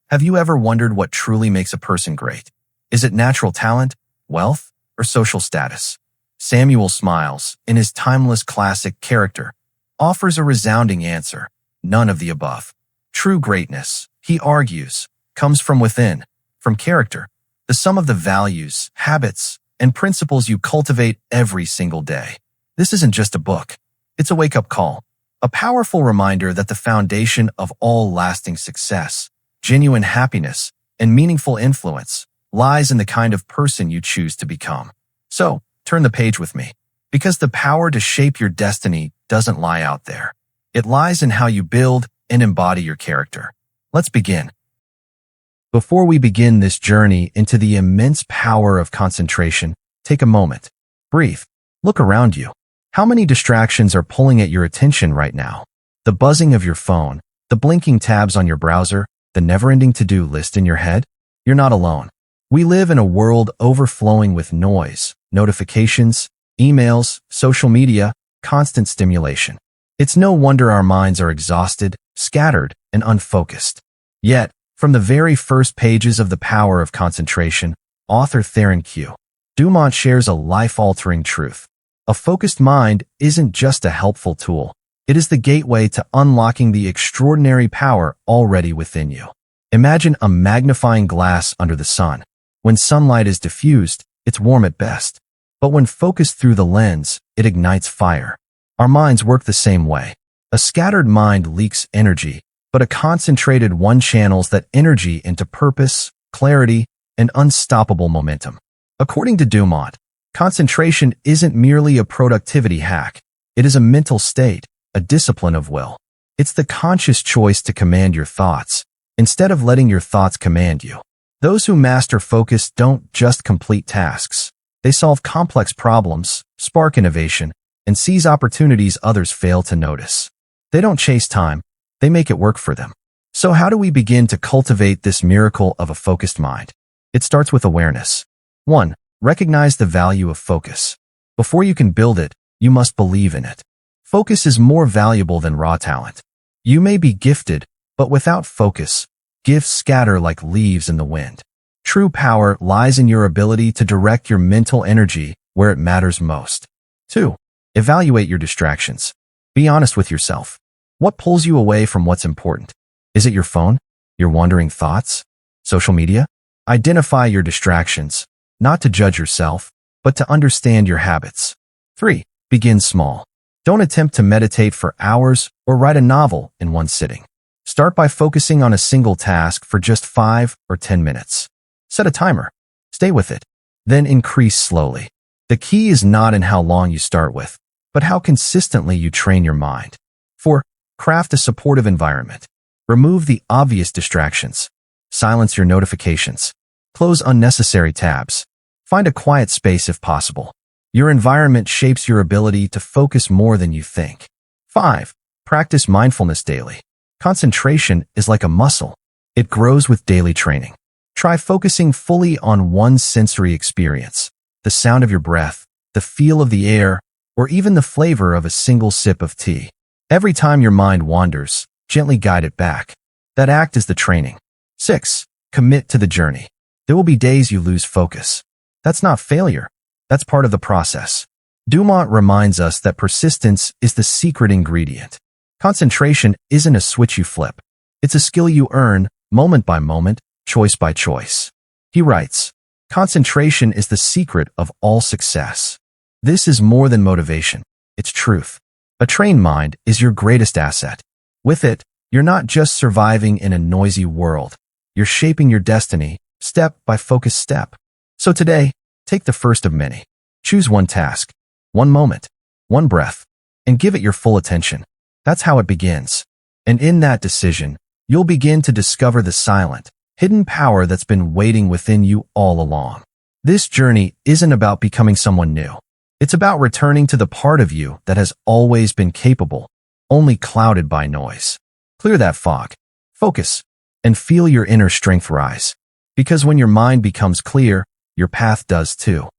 Have you ever wondered what truly makes a person great? Is it natural talent, wealth, or social status? Samuel Smiles, in his timeless classic Character, offers a resounding answer: none of the above. True greatness, he argues, comes from within, from character, the sum of the values, habits, and principles you cultivate every single day. This isn't just a book. It's a wake-up call, a powerful reminder that the foundation of all lasting success, genuine happiness, and meaningful influence lies in the kind of person you choose to become. So, turn the page with me, because the power to shape your destiny doesn't lie out there. It lies in how you build and embody your character. Let's begin. Before we begin this journey into the immense power of concentration, take a moment. Breathe. Look around you. How many distractions are pulling at your attention right now? The buzzing of your phone, the blinking tabs on your browser, the never-ending to-do list in your head? You're not alone. We live in a world overflowing with noise, notifications, emails, social media, constant stimulation. It's no wonder our minds are exhausted, scattered, and unfocused. Yet, from the very first pages of The Power of Concentration, author Theron Q. Dumont shares a life-altering truth. A focused mind isn't just a helpful tool. It is the gateway to unlocking the extraordinary power already within you. Imagine a magnifying glass under the sun. When sunlight is diffused, it's warm at best. But when focused through the lens, it ignites fire. Our minds work the same way. A scattered mind leaks energy, but a concentrated one channels that energy into purpose, clarity, and unstoppable momentum. According to Dumont, concentration isn't merely a productivity hack. It is a mental state, a discipline of will. It's the conscious choice to command your thoughts, instead of letting your thoughts command you. Those who master focus don't just complete tasks. They solve complex problems, spark innovation, and seize opportunities others fail to notice. They don't chase time, they make it work for them. So how do we begin to cultivate this miracle of a focused mind? It starts with awareness. 1. Recognize the value of focus. Before you can build it, you must believe in it. Focus is more valuable than raw talent. You may be gifted, but without focus, gifts scatter like leaves in the wind. True power lies in your ability to direct your mental energy where it matters most. 2. Evaluate your distractions. Be honest with yourself. What pulls you away from what's important? Is it your phone? Your wandering thoughts? Social media? Identify your distractions, not to judge yourself, but to understand your habits. 3. Begin small. Don't attempt to meditate for hours or write a novel in one sitting. Start by focusing on a single task for just 5 or 10 minutes. Set a timer. Stay with it. Then increase slowly. The key is not in how long you start with, but how consistently you train your mind. 4. Craft a supportive environment. Remove the obvious distractions. Silence your notifications. Close unnecessary tabs. Find a quiet space if possible. Your environment shapes your ability to focus more than you think. 5. Practice mindfulness daily. Concentration is like a muscle. It grows with daily training. Try focusing fully on one sensory experience, the sound of your breath, the feel of the air, or even the flavor of a single sip of tea. Every time your mind wanders, gently guide it back. That act is the training. 6. Commit to the journey. There will be days you lose focus. That's not failure. That's part of the process. Dumont reminds us that persistence is the secret ingredient. Concentration isn't a switch you flip. It's a skill you earn, moment by moment, choice by choice. He writes, concentration is the secret of all success. This is more than motivation. It's truth. A trained mind is your greatest asset. With it, you're not just surviving in a noisy world. You're shaping your destiny, step by focused step. So today, take the first of many. Choose one task, one moment, one breath, and give it your full attention. That's how it begins. And in that decision, you'll begin to discover the silent, hidden power that's been waiting within you all along. This journey isn't about becoming someone new. It's about returning to the part of you that has always been capable, only clouded by noise. Clear that fog, focus, and feel your inner strength rise. Because when your mind becomes clear, your path does too.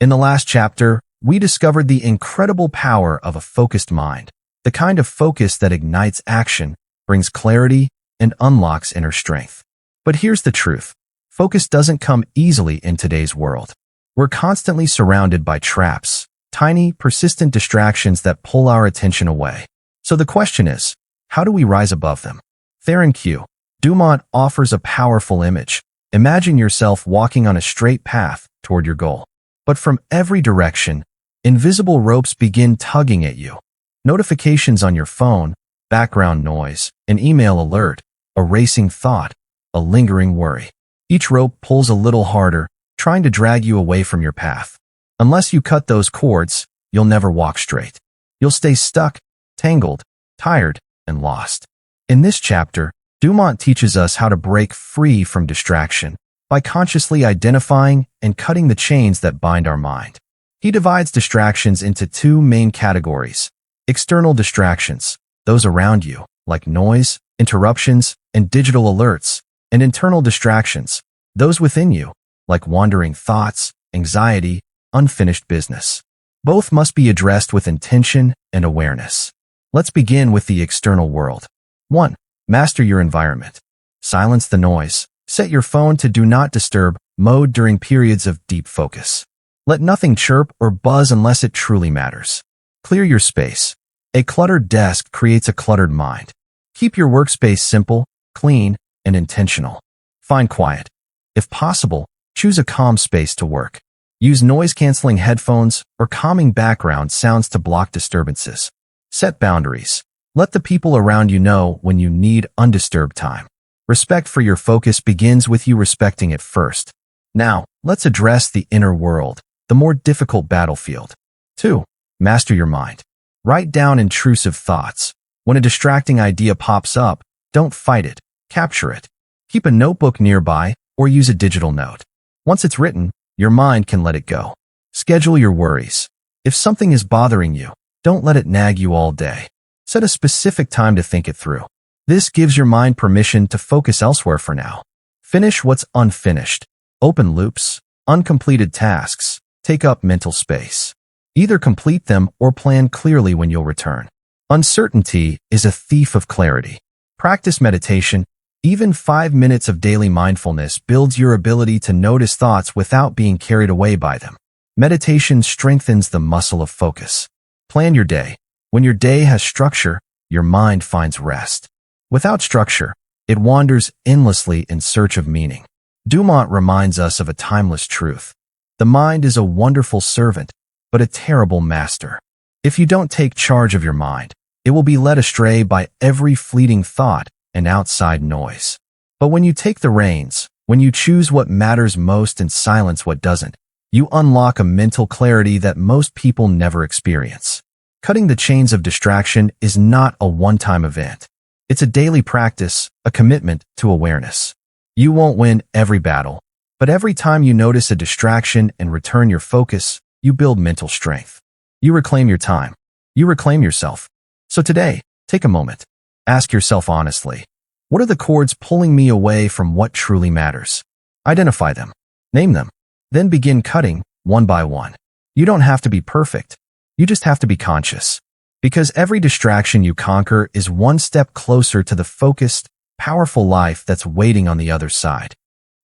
In the last chapter, we discovered the incredible power of a focused mind, the kind of focus that ignites action, brings clarity, and unlocks inner strength. But here's the truth. Focus doesn't come easily in today's world. We're constantly surrounded by traps, tiny, persistent distractions that pull our attention away. So the question is, how do we rise above them? Theron Q. Dumont offers a powerful image. Imagine yourself walking on a straight path toward your goal. But from every direction, invisible ropes begin tugging at you. Notifications on your phone, background noise, an email alert, a racing thought, a lingering worry. Each rope pulls a little harder, trying to drag you away from your path. Unless you cut those cords, you'll never walk straight. You'll stay stuck, tangled, tired, and lost. In this chapter, Dumont teaches us how to break free from distraction by consciously identifying and cutting the chains that bind our mind. He divides distractions into two main categories: external distractions, those around you, like noise, interruptions, and digital alerts, and internal distractions, those within you, like wandering thoughts, anxiety, unfinished business. Both must be addressed with intention and awareness. Let's begin with the external world. 1. Master your environment. Silence the noise. Set your phone to do not disturb mode during periods of deep focus. Let nothing chirp or buzz unless it truly matters. Clear your space. A cluttered desk creates a cluttered mind. Keep your workspace simple, clean, and intentional. Find quiet. If possible, choose a calm space to work. Use noise-canceling headphones or calming background sounds to block disturbances. Set boundaries. Let the people around you know when you need undisturbed time. Respect for your focus begins with you respecting it first. Now, let's address the inner world, the more difficult battlefield. 2. Master your mind. Write down intrusive thoughts. When a distracting idea pops up, don't fight it, capture it. Keep a notebook nearby or use a digital note. Once it's written, your mind can let it go. Schedule your worries. If something is bothering you, don't let it nag you all day. Set a specific time to think it through. This gives your mind permission to focus elsewhere for now. Finish what's unfinished. Open loops, uncompleted tasks, take up mental space. Either complete them or plan clearly when you'll return. Uncertainty is a thief of clarity. Practice meditation. Even 5 minutes of daily mindfulness builds your ability to notice thoughts without being carried away by them. Meditation strengthens the muscle of focus. Plan your day. When your day has structure, your mind finds rest. Without structure, it wanders endlessly in search of meaning. Dumont reminds us of a timeless truth. The mind is a wonderful servant, but a terrible master. If you don't take charge of your mind, it will be led astray by every fleeting thought and outside noise. But when you take the reins, when you choose what matters most and silence what doesn't, you unlock a mental clarity that most people never experience. Cutting the chains of distraction is not a one-time event. It's a daily practice, a commitment to awareness. You won't win every battle, but every time you notice a distraction and return your focus, you build mental strength. You reclaim your time. You reclaim yourself. So today, take a moment. Ask yourself honestly, what are the cords pulling me away from what truly matters? Identify them. Name them. Then begin cutting, one by one. You don't have to be perfect. You just have to be conscious. Because every distraction you conquer is one step closer to the focused, powerful life that's waiting on the other side.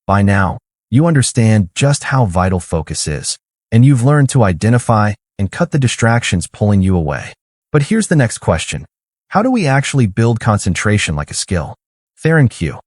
By now, you understand just how vital focus is, and you've learned to identify and cut the distractions pulling you away. But here's the next question. How do we actually build concentration like a skill? Theron Q.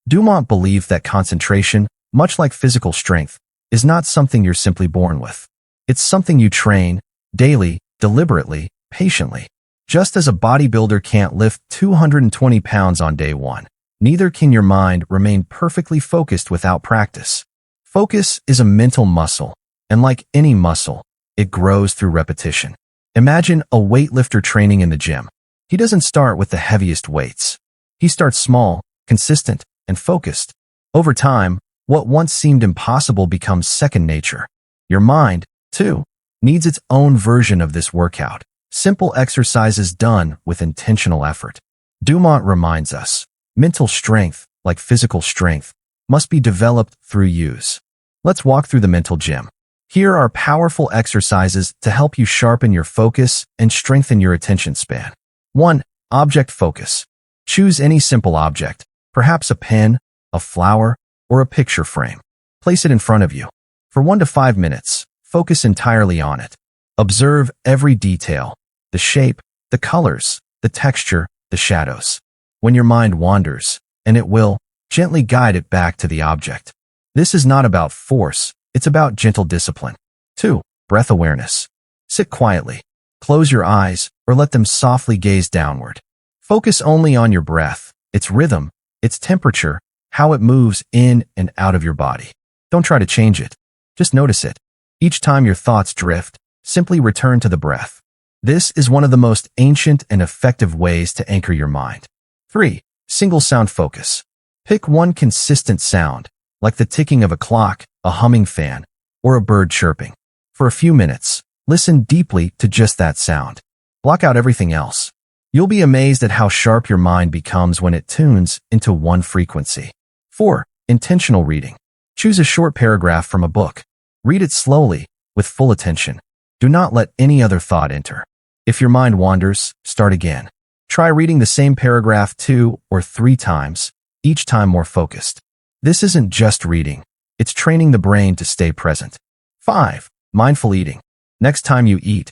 Dumont believed that concentration, much like physical strength, is not something you're simply born with. It's something you train, daily, deliberately, patiently. Just as a bodybuilder can't lift 220 pounds on day one, neither can your mind remain perfectly focused without practice. Focus is a mental muscle, and like any muscle, it grows through repetition. Imagine a weightlifter training in the gym. He doesn't start with the heaviest weights. He starts small, consistent, and focused. Over time, what once seemed impossible becomes second nature. Your mind, too, needs its own version of this workout. Simple exercises done with intentional effort. Dumont reminds us, mental strength, like physical strength, must be developed through use. Let's walk through the mental gym. Here are powerful exercises to help you sharpen your focus and strengthen your attention span. 1. Object focus. Choose any simple object, perhaps a pen, a flower, or a picture frame. Place it in front of you. For 1 to 5 minutes, focus entirely on it. Observe every detail, the shape, the colors, the texture, the shadows. When your mind wanders, and it will, gently guide it back to the object. This is not about force, it's about gentle discipline. 2. Breath awareness. Sit quietly. Close your eyes or let them softly gaze downward. Focus only on your breath, its rhythm, its temperature, how it moves in and out of your body. Don't try to change it. Just notice it. Each time your thoughts drift, simply return to the breath. This is one of the most ancient and effective ways to anchor your mind. 3. Single sound focus. Pick one consistent sound, like the ticking of a clock, a humming fan, or a bird chirping. For a few minutes, listen deeply to just that sound. Block out everything else. You'll be amazed at how sharp your mind becomes when it tunes into one frequency. 4. Intentional reading. Choose a short paragraph from a book. Read it slowly, with full attention. Do not let any other thought enter. If your mind wanders, start again. Try reading the same paragraph 2 or 3 times, each time more focused. This isn't just reading. It's training the brain to stay present. 5. Mindful eating. Next time you eat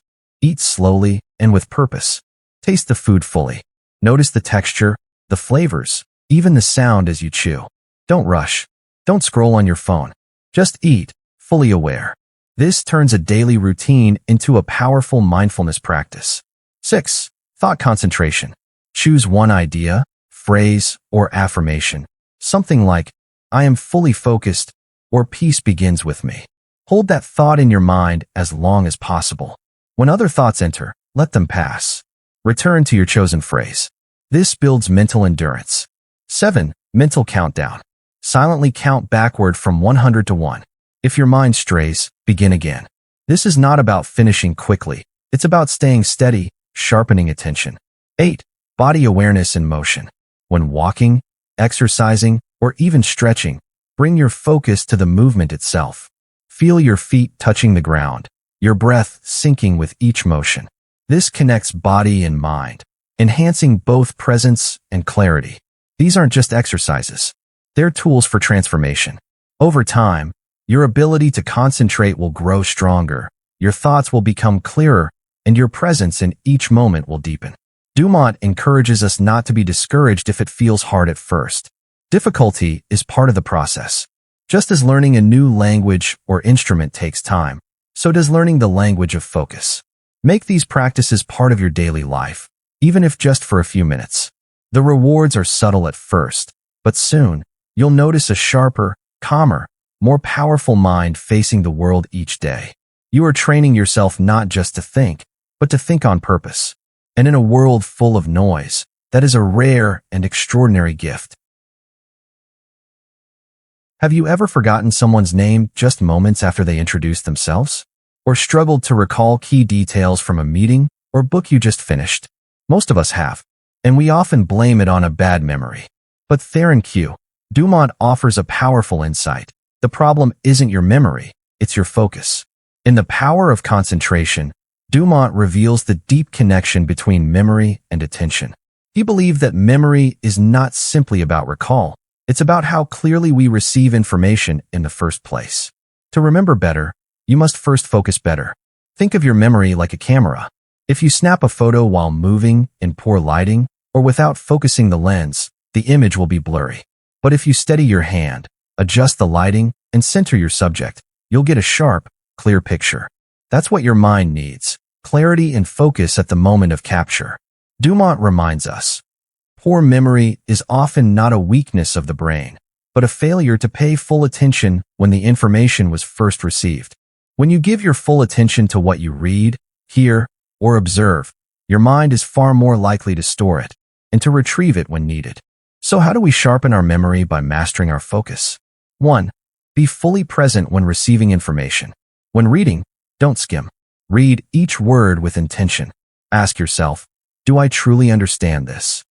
slowly and with purpose. Taste the food fully. Notice the texture, the flavors, even the sound as you chew. Don't rush. Don't scroll on your phone. Just eat, fully aware. This turns a daily routine into a powerful mindfulness practice. 6. Thought concentration. Choose one idea, phrase, or affirmation. Something like, I am fully focused, or peace begins with me. Hold that thought in your mind as long as possible. When other thoughts enter, let them pass. Return to your chosen phrase. This builds mental endurance. 7. Mental countdown. Silently count backward from 100 to 1. If your mind strays, begin again. This is not about finishing quickly. It's about staying steady, sharpening attention. 8. Body awareness in motion. When walking, exercising, or even stretching, bring your focus to the movement itself. Feel your feet touching the ground, your breath sinking with each motion. This connects body and mind, enhancing both presence and clarity. These aren't just exercises. They're tools for transformation. Over time, your ability to concentrate will grow stronger, your thoughts will become clearer, and your presence in each moment will deepen. Dumont encourages us not to be discouraged if it feels hard at first. Difficulty is part of the process. Just as learning a new language or instrument takes time, so does learning the language of focus. Make these practices part of your daily life, even if just for a few minutes. The rewards are subtle at first, but soon, you'll notice a sharper, calmer, more powerful mind facing the world each day. You are training yourself not just to think, but to think on purpose. And in a world full of noise, that is a rare and extraordinary gift. Have you ever forgotten someone's name just moments after they introduced themselves? Or struggled to recall key details from a meeting or book you just finished? Most of us have, and we often blame it on a bad memory. But Theron Q. Dumont offers a powerful insight. The problem isn't your memory, it's your focus. In The Power of Concentration, Dumont reveals the deep connection between memory and attention. He believed that memory is not simply about recall. It's about how clearly we receive information in the first place. To remember better, you must first focus better. Think of your memory like a camera. If you snap a photo while moving, in poor lighting, or without focusing the lens, the image will be blurry. But if you steady your hand, adjust the lighting, and center your subject, you'll get a sharp, clear picture. That's what your mind needs, clarity and focus at the moment of capture. Dumont reminds us, poor memory is often not a weakness of the brain, but a failure to pay full attention when the information was first received. When you give your full attention to what you read, hear, or observe, your mind is far more likely to store it and to retrieve it when needed. So how do we sharpen our memory by mastering our focus? 1. Be fully present when receiving information. When reading, don't skim. Read each word with intention. Ask yourself, do I truly understand this?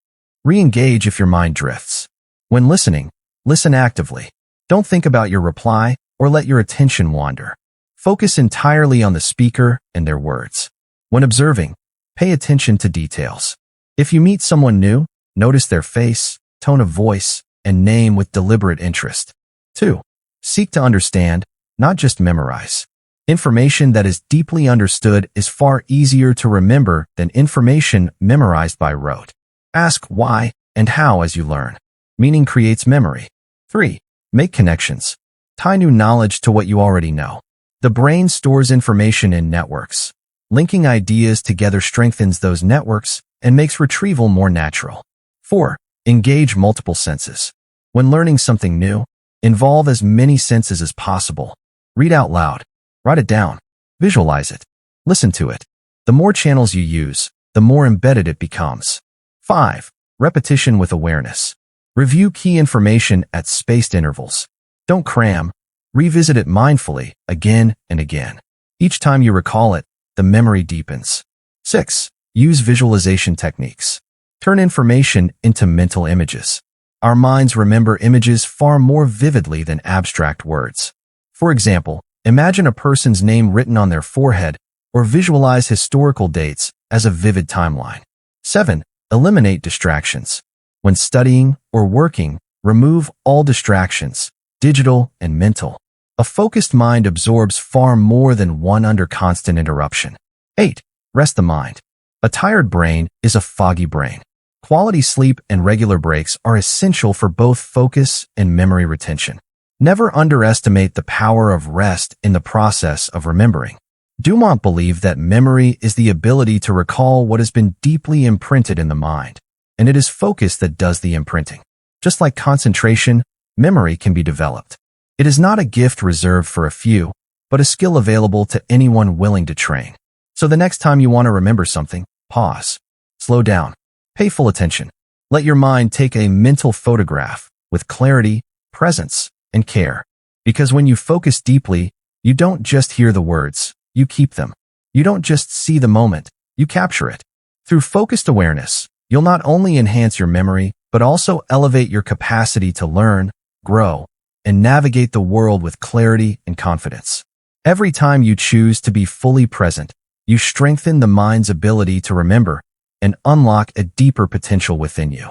Re-engage if your mind drifts. When listening, listen actively. Don't think about your reply or let your attention wander. Focus entirely on the speaker and their words. When observing, pay attention to details. If you meet someone new, notice their face, tone of voice, and name with deliberate interest. 2. Seek to understand, not just memorize. Information that is deeply understood is far easier to remember than information memorized by rote. Ask why and how as you learn. Meaning creates memory. 3. Make connections. Tie new knowledge to what you already know. The brain stores information in networks. Linking ideas together strengthens those networks and makes retrieval more natural. 4. Engage multiple senses. When learning something new, involve as many senses as possible. Read out loud. Write it down. Visualize it. Listen to it. The more channels you use, the more embedded it becomes. 5. Repetition with awareness. Review key information at spaced intervals. Don't cram. Revisit it mindfully again and again. Each time you recall it, the memory deepens. 6. Use visualization techniques. Turn information into mental images. Our minds remember images far more vividly than abstract words. For example, imagine a person's name written on their forehead or visualize historical dates as a vivid timeline. 7. Eliminate distractions. When studying or working, remove all distractions, digital and mental. A focused mind absorbs far more than one under constant interruption. 8. Rest the mind. A tired brain is a foggy brain. Quality sleep and regular breaks are essential for both focus and memory retention. Never underestimate the power of rest in the process of remembering. Dumont believed that memory is the ability to recall what has been deeply imprinted in the mind, and it is focus that does the imprinting. Just like concentration, memory can be developed. It is not a gift reserved for a few, but a skill available to anyone willing to train. So the next time you want to remember something, pause. Slow down. Pay full attention. Let your mind take a mental photograph with clarity, presence, and care. Because when you focus deeply, you don't just hear the words, you keep them. You don't just see the moment, you capture it. Through focused awareness, you'll not only enhance your memory, but also elevate your capacity to learn, grow, and navigate the world with clarity and confidence. Every time you choose to be fully present, you strengthen the mind's ability to remember and unlock a deeper potential within you.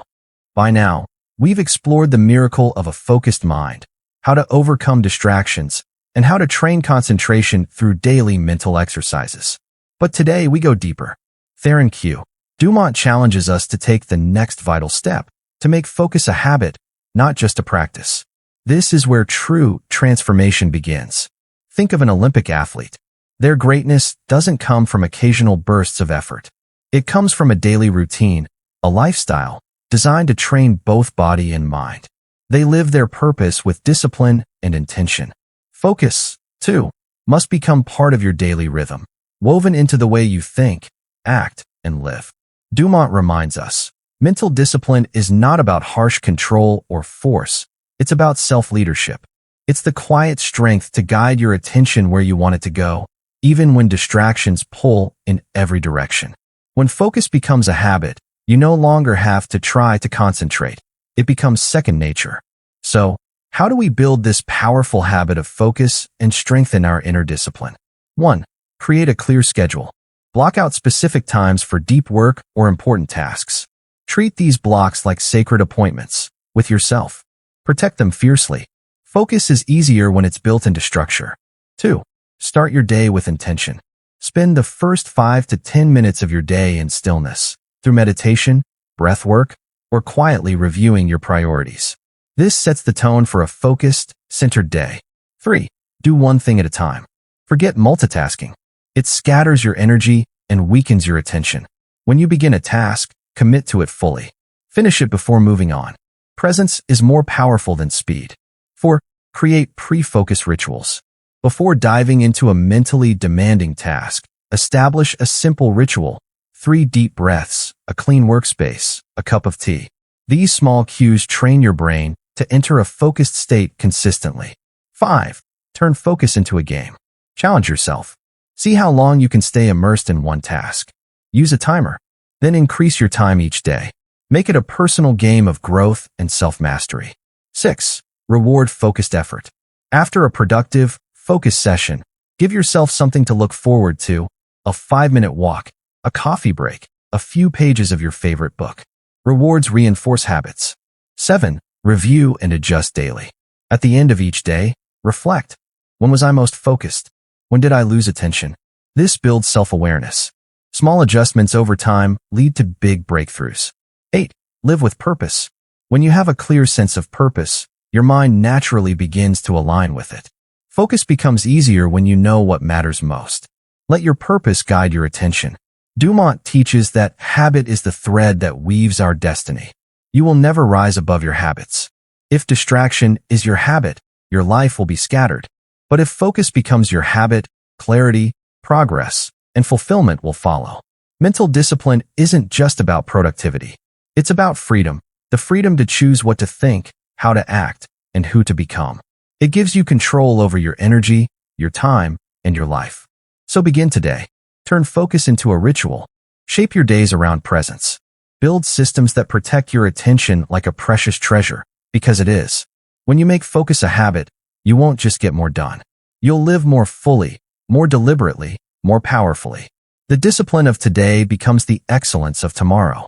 By now, we've explored the miracle of a focused mind, how to overcome distractions, and how to train concentration through daily mental exercises. But today we go deeper. Theron Q. Dumont challenges us to take the next vital step, to make focus a habit, not just a practice. This is where true transformation begins. Think of an Olympic athlete. Their greatness doesn't come from occasional bursts of effort. It comes from a daily routine, a lifestyle designed to train both body and mind. They live their purpose with discipline and intention. Focus, too, must become part of your daily rhythm, woven into the way you think, act, and live. Dumont reminds us, mental discipline is not about harsh control or force. It's about self-leadership. It's the quiet strength to guide your attention where you want it to go, even when distractions pull in every direction. When focus becomes a habit, you no longer have to try to concentrate. It becomes second nature. So, how do we build this powerful habit of focus and strengthen our inner discipline? 1. Create a clear schedule. Block out specific times for deep work or important tasks. Treat these blocks like sacred appointments with yourself. Protect them fiercely. Focus is easier when it's built into structure. 2. Start your day with intention. Spend the first 5 to 10 minutes of your day in stillness, through meditation, breath work, or quietly reviewing your priorities. This sets the tone for a focused, centered day. 3. Do one thing at a time. Forget multitasking. It scatters your energy and weakens your attention. When you begin a task, commit to it fully. Finish it before moving on. Presence is more powerful than speed. 4. Create pre-focus rituals. Before diving into a mentally demanding task, establish a simple ritual. 3 deep breaths, a clean workspace, a cup of tea. These small cues train your brain to enter a focused state consistently. 5. Turn focus into a game. Challenge yourself. See how long you can stay immersed in one task. Use a timer. Then increase your time each day. Make it a personal game of growth and self-mastery. 6. Reward focused effort. After a productive, focused session, give yourself something to look forward to: a 5-minute walk, a coffee break, a few pages of your favorite book. Rewards reinforce habits. 7. Review and adjust daily. At the end of each day, reflect. When was I most focused? When did I lose attention? This builds self-awareness. Small adjustments over time lead to big breakthroughs. 8. Live with purpose. When you have a clear sense of purpose, your mind naturally begins to align with it. Focus becomes easier when you know what matters most. Let your purpose guide your attention. Dumont teaches that habit is the thread that weaves our destiny. You will never rise above your habits. If distraction is your habit, your life will be scattered. But if focus becomes your habit, clarity, progress, and fulfillment will follow. Mental discipline isn't just about productivity. It's about freedom, the freedom to choose what to think, how to act, and who to become. It gives you control over your energy, your time, and your life. So begin today. Turn focus into a ritual. Shape your days around presence. Build systems that protect your attention like a precious treasure, because it is. When you make focus a habit, you won't just get more done. You'll live more fully, more deliberately, more powerfully. The discipline of today becomes the excellence of tomorrow.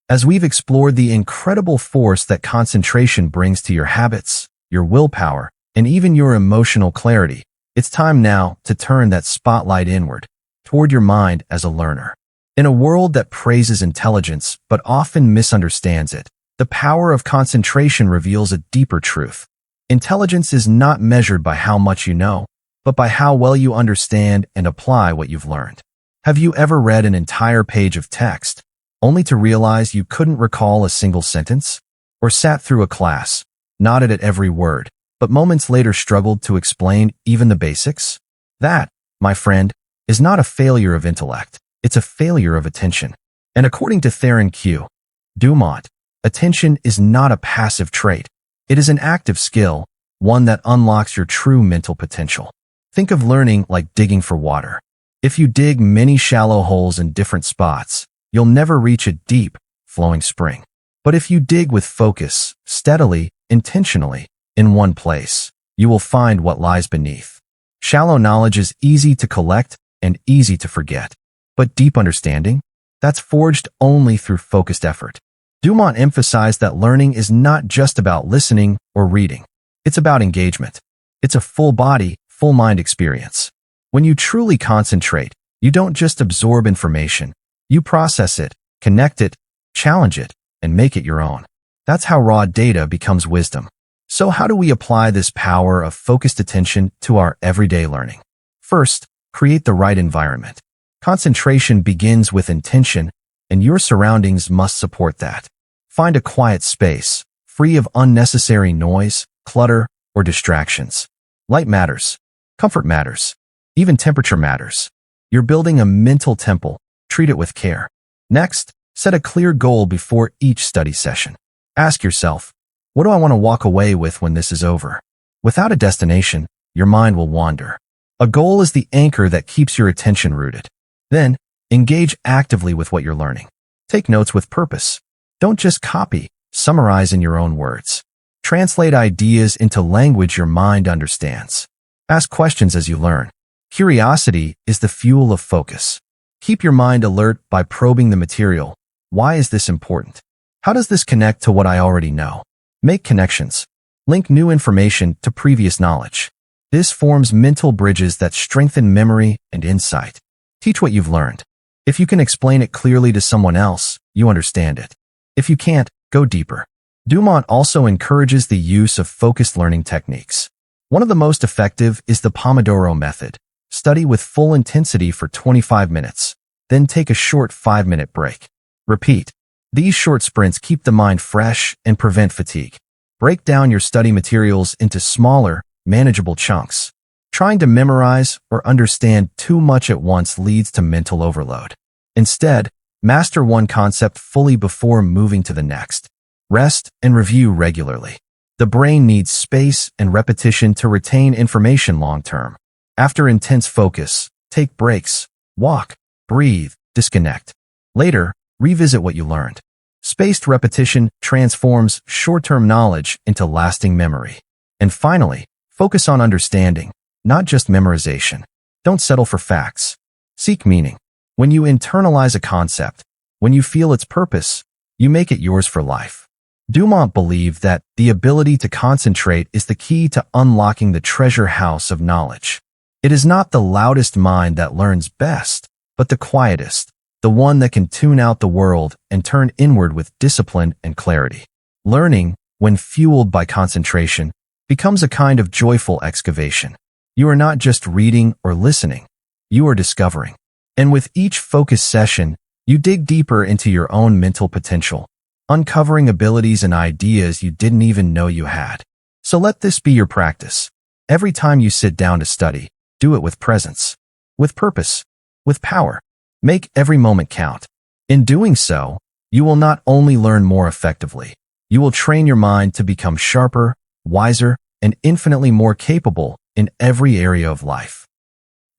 As we've explored the incredible force that concentration brings to your habits, your willpower, and even your emotional clarity, it's time now to turn that spotlight inward, toward your mind as a learner. In a world that praises intelligence but often misunderstands it, the power of concentration reveals a deeper truth. Intelligence is not measured by how much you know, but by how well you understand and apply what you've learned. Have you ever read an entire page of text, only to realize you couldn't recall a single sentence? Or sat through a class, nodded at every word, but moments later struggled to explain even the basics? That, my friend, is not a failure of intellect. It's a failure of attention. And according to Theron Q. Dumont, attention is not a passive trait. It is an active skill, one that unlocks your true mental potential. Think of learning like digging for water. If you dig many shallow holes in different spots, you'll never reach a deep, flowing spring. But if you dig with focus, steadily, intentionally, in one place, you will find what lies beneath. Shallow knowledge is easy to collect and easy to forget. But deep understanding? That's forged only through focused effort. Dumont emphasized that learning is not just about listening or reading. It's about engagement. It's a full-body, full-mind experience. When you truly concentrate, you don't just absorb information. You process it, connect it, challenge it, and make it your own. That's how raw data becomes wisdom. So how do we apply this power of focused attention to our everyday learning? First, create the right environment. Concentration begins with intention, and your surroundings must support that. Find a quiet space, free of unnecessary noise, clutter, or distractions. Light matters. Comfort matters. Even temperature matters. You're building a mental temple. Treat it with care. Next, set a clear goal before each study session. Ask yourself, what do I want to walk away with when this is over? Without a destination, your mind will wander. A goal is the anchor that keeps your attention rooted. Then, engage actively with what you're learning. Take notes with purpose. Don't just copy, summarize in your own words. Translate ideas into language your mind understands. Ask questions as you learn. Curiosity is the fuel of focus. Keep your mind alert by probing the material. Why is this important? How does this connect to what I already know? Make connections. Link new information to previous knowledge. This forms mental bridges that strengthen memory and insight. Teach what you've learned. If you can explain it clearly to someone else, you understand it. If you can't, go deeper. Dumont also encourages the use of focused learning techniques. One of the most effective is the Pomodoro method. Study with full intensity for 25 minutes, then take a short 5-minute break. Repeat. These short sprints keep the mind fresh and prevent fatigue. Break down your study materials into smaller, manageable chunks. Trying to memorize or understand too much at once leads to mental overload. Instead, master one concept fully before moving to the next. Rest and review regularly. The brain needs space and repetition to retain information long-term. After intense focus, take breaks, walk, breathe, disconnect. Later, revisit what you learned. Spaced repetition transforms short-term knowledge into lasting memory. And finally, focus on understanding, not just memorization. Don't settle for facts. Seek meaning. When you internalize a concept, when you feel its purpose, you make it yours for life. Dumont believed that the ability to concentrate is the key to unlocking the treasure house of knowledge. It is not the loudest mind that learns best, but the quietest, the one that can tune out the world and turn inward with discipline and clarity. Learning, when fueled by concentration, becomes a kind of joyful excavation. You are not just reading or listening, you are discovering. And with each focus session, you dig deeper into your own mental potential, uncovering abilities and ideas you didn't even know you had. So let this be your practice. Every time you sit down to study, do it with presence, with purpose, with power. Make every moment count. In doing so, you will not only learn more effectively, you will train your mind to become sharper, wiser, and infinitely more capable in every area of life.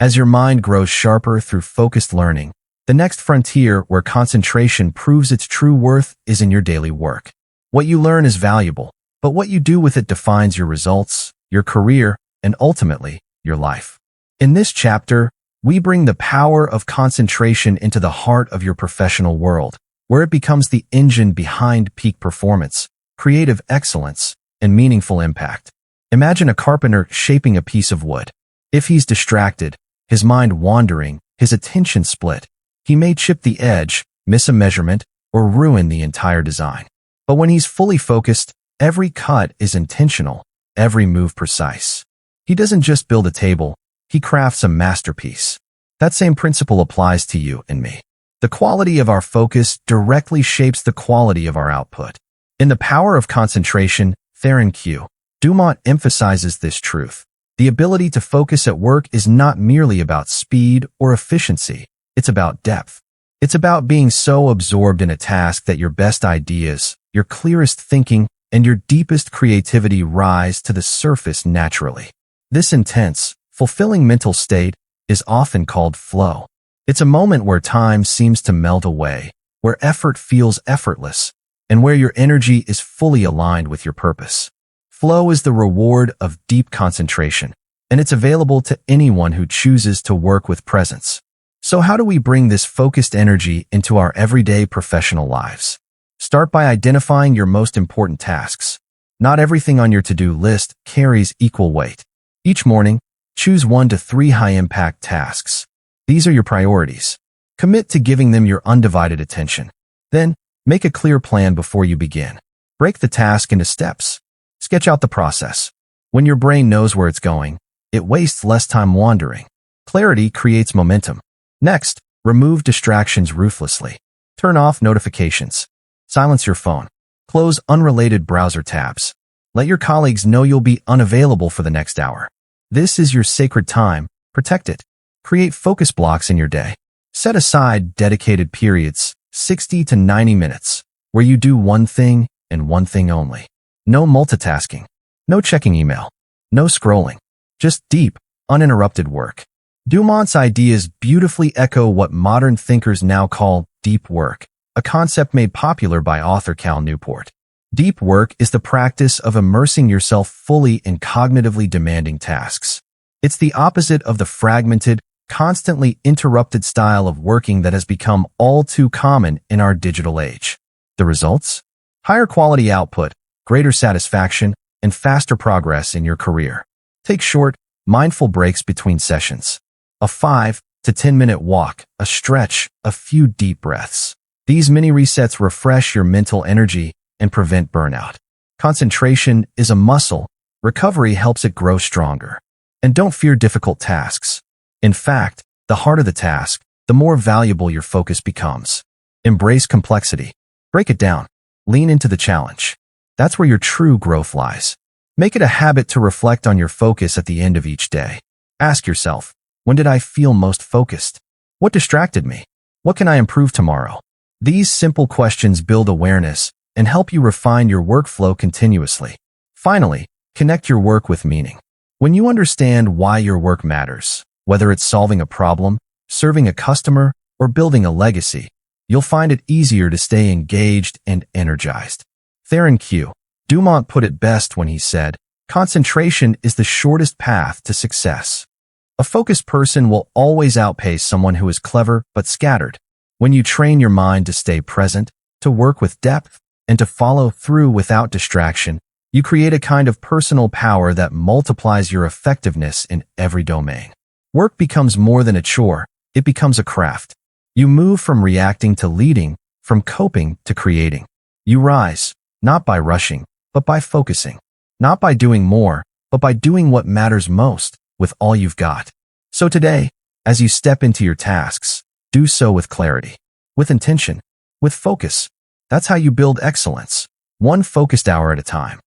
As your mind grows sharper through focused learning, the next frontier where concentration proves its true worth is in your daily work. What you learn is valuable, but what you do with it defines your results, your career, and ultimately, your life. In this chapter, we bring the power of concentration into the heart of your professional world, where it becomes the engine behind peak performance, creative excellence, and meaningful impact. Imagine a carpenter shaping a piece of wood. If he's distracted, his mind wandering, his attention split, he may chip the edge, miss a measurement, or ruin the entire design. But when he's fully focused, every cut is intentional, every move precise. He doesn't just build a table, he crafts a masterpiece. That same principle applies to you and me. The quality of our focus directly shapes the quality of our output. In The Power of Concentration, Theron Q. Dumont emphasizes this truth. The ability to focus at work is not merely about speed or efficiency. It's about depth. It's about being so absorbed in a task that your best ideas, your clearest thinking, and your deepest creativity rise to the surface naturally. This intense, fulfilling mental state is often called flow. It's a moment where time seems to melt away, where effort feels effortless, and where your energy is fully aligned with your purpose. Flow is the reward of deep concentration, and it's available to anyone who chooses to work with presence. So how do we bring this focused energy into our everyday professional lives? Start by identifying your most important tasks. Not everything on your to-do list carries equal weight. Each morning, choose 1 to 3 high-impact tasks. These are your priorities. Commit to giving them your undivided attention. Then, make a clear plan before you begin. Break the task into steps. Sketch out the process. When your brain knows where it's going, it wastes less time wandering. Clarity creates momentum. Next, remove distractions ruthlessly. Turn off notifications. Silence your phone. Close unrelated browser tabs. Let your colleagues know you'll be unavailable for the next hour. This is your sacred time. Protect it. Create focus blocks in your day. Set aside dedicated periods, 60 to 90 minutes, where you do one thing and one thing only. No multitasking. No checking email. No scrolling. Just deep, uninterrupted work. Dumont's ideas beautifully echo what modern thinkers now call deep work, a concept made popular by author Cal Newport. Deep work is the practice of immersing yourself fully in cognitively demanding tasks. It's the opposite of the fragmented, constantly interrupted style of working that has become all too common in our digital age. The results? Higher quality output, greater satisfaction, and faster progress in your career. Take short, mindful breaks between sessions. A 5 to 10-minute walk, a stretch, a few deep breaths. These mini resets refresh your mental energy and prevent burnout. Concentration is a muscle. Recovery helps it grow stronger. And don't fear difficult tasks. In fact, the harder the task, the more valuable your focus becomes. Embrace complexity. Break it down. Lean into the challenge. That's where your true growth lies. Make it a habit to reflect on your focus at the end of each day. Ask yourself, when did I feel most focused? What distracted me? What can I improve tomorrow? These simple questions build awareness and help you refine your workflow continuously. Finally, connect your work with meaning. When you understand why your work matters, whether it's solving a problem, serving a customer, or building a legacy, you'll find it easier to stay engaged and energized. Theron Q. Dumont put it best when he said, "Concentration is the shortest path to success." A focused person will always outpace someone who is clever but scattered. When you train your mind to stay present, to work with depth, and to follow through without distraction, you create a kind of personal power that multiplies your effectiveness in every domain. Work becomes more than a chore, it becomes a craft. You move from reacting to leading, from coping to creating. You rise, not by rushing, but by focusing. Not by doing more, but by doing what matters most with all you've got. So today, as you step into your tasks, do so with clarity, with intention, with focus. That's how you build excellence, one focused hour at a time.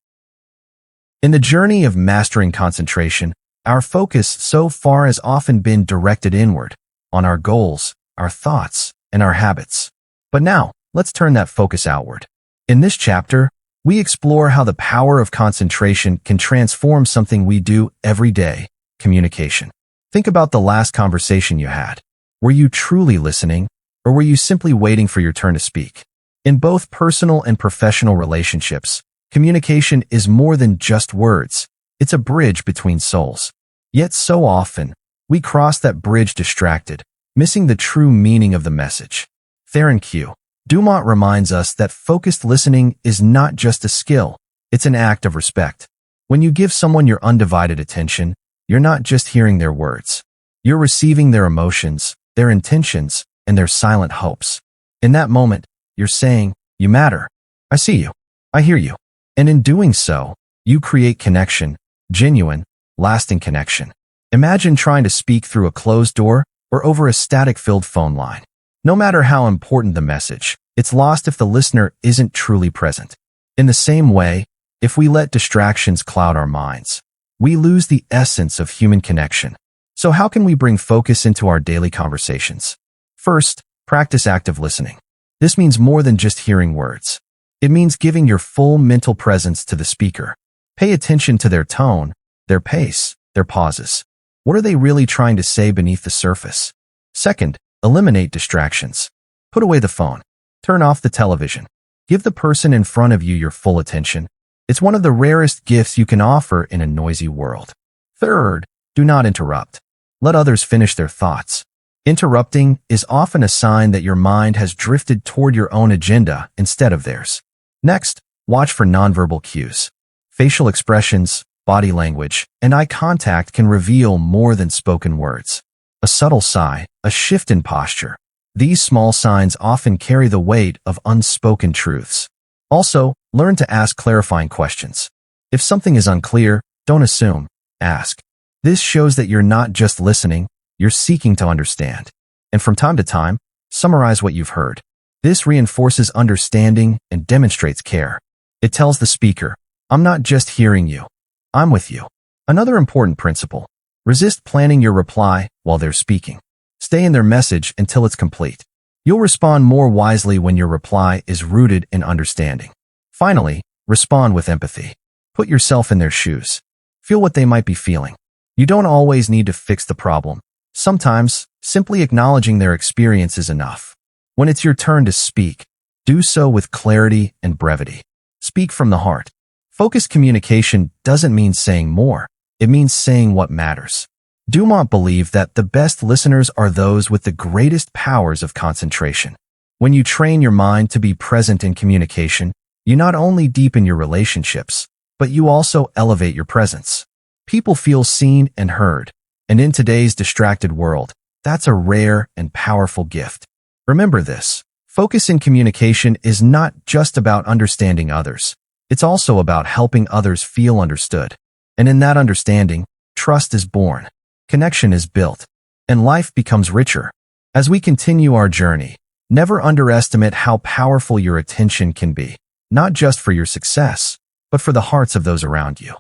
In the journey of mastering concentration, our focus so far has often been directed inward, on our goals, our thoughts, and our habits. But now, let's turn that focus outward. In this chapter, we explore how the power of concentration can transform something we do every day, communication. Think about the last conversation you had. Were you truly listening, or were you simply waiting for your turn to speak? In both personal and professional relationships, communication is more than just words. It's a bridge between souls. Yet so often, we cross that bridge distracted, missing the true meaning of the message. Theron Q. Dumont reminds us that focused listening is not just a skill, it's an act of respect. When you give someone your undivided attention, you're not just hearing their words. You're receiving their emotions, their intentions, and their silent hopes. In that moment, you're saying, "You matter. I see you. I hear you." And in doing so, you create connection, genuine, lasting connection. Imagine trying to speak through a closed door or over a static-filled phone line. No matter how important the message, it's lost if the listener isn't truly present. In the same way, if we let distractions cloud our minds, we lose the essence of human connection. So how can we bring focus into our daily conversations? First, practice active listening. This means more than just hearing words. It means giving your full mental presence to the speaker. Pay attention to their tone, their pace, their pauses. What are they really trying to say beneath the surface? Second, eliminate distractions. Put away the phone. Turn off the television. Give the person in front of you your full attention. It's one of the rarest gifts you can offer in a noisy world. Third, do not interrupt. Let others finish their thoughts. Interrupting is often a sign that your mind has drifted toward your own agenda instead of theirs. Next, watch for nonverbal cues. Facial expressions, body language, and eye contact can reveal more than spoken words. A subtle sigh, a shift in posture. These small signs often carry the weight of unspoken truths. Also, learn to ask clarifying questions. If something is unclear, don't assume, ask. This shows that you're not just listening, you're seeking to understand. And from time to time, summarize what you've heard. This reinforces understanding and demonstrates care. It tells the speaker, "I'm not just hearing you. I'm with you." Another important principle: resist planning your reply while they're speaking. Stay in their message until it's complete. You'll respond more wisely when your reply is rooted in understanding. Finally, respond with empathy. Put yourself in their shoes. Feel what they might be feeling. You don't always need to fix the problem. Sometimes, simply acknowledging their experience is enough. When it's your turn to speak, do so with clarity and brevity. Speak from the heart. Focused communication doesn't mean saying more. It means saying what matters. Dumont believed that the best listeners are those with the greatest powers of concentration. When you train your mind to be present in communication, you not only deepen your relationships, but you also elevate your presence. People feel seen and heard, and in today's distracted world, that's a rare and powerful gift. Remember this: focus in communication is not just about understanding others. It's also about helping others feel understood. And in that understanding, trust is born, connection is built, and life becomes richer. As we continue our journey, never underestimate how powerful your attention can be, not just for your success, but for the hearts of those around you.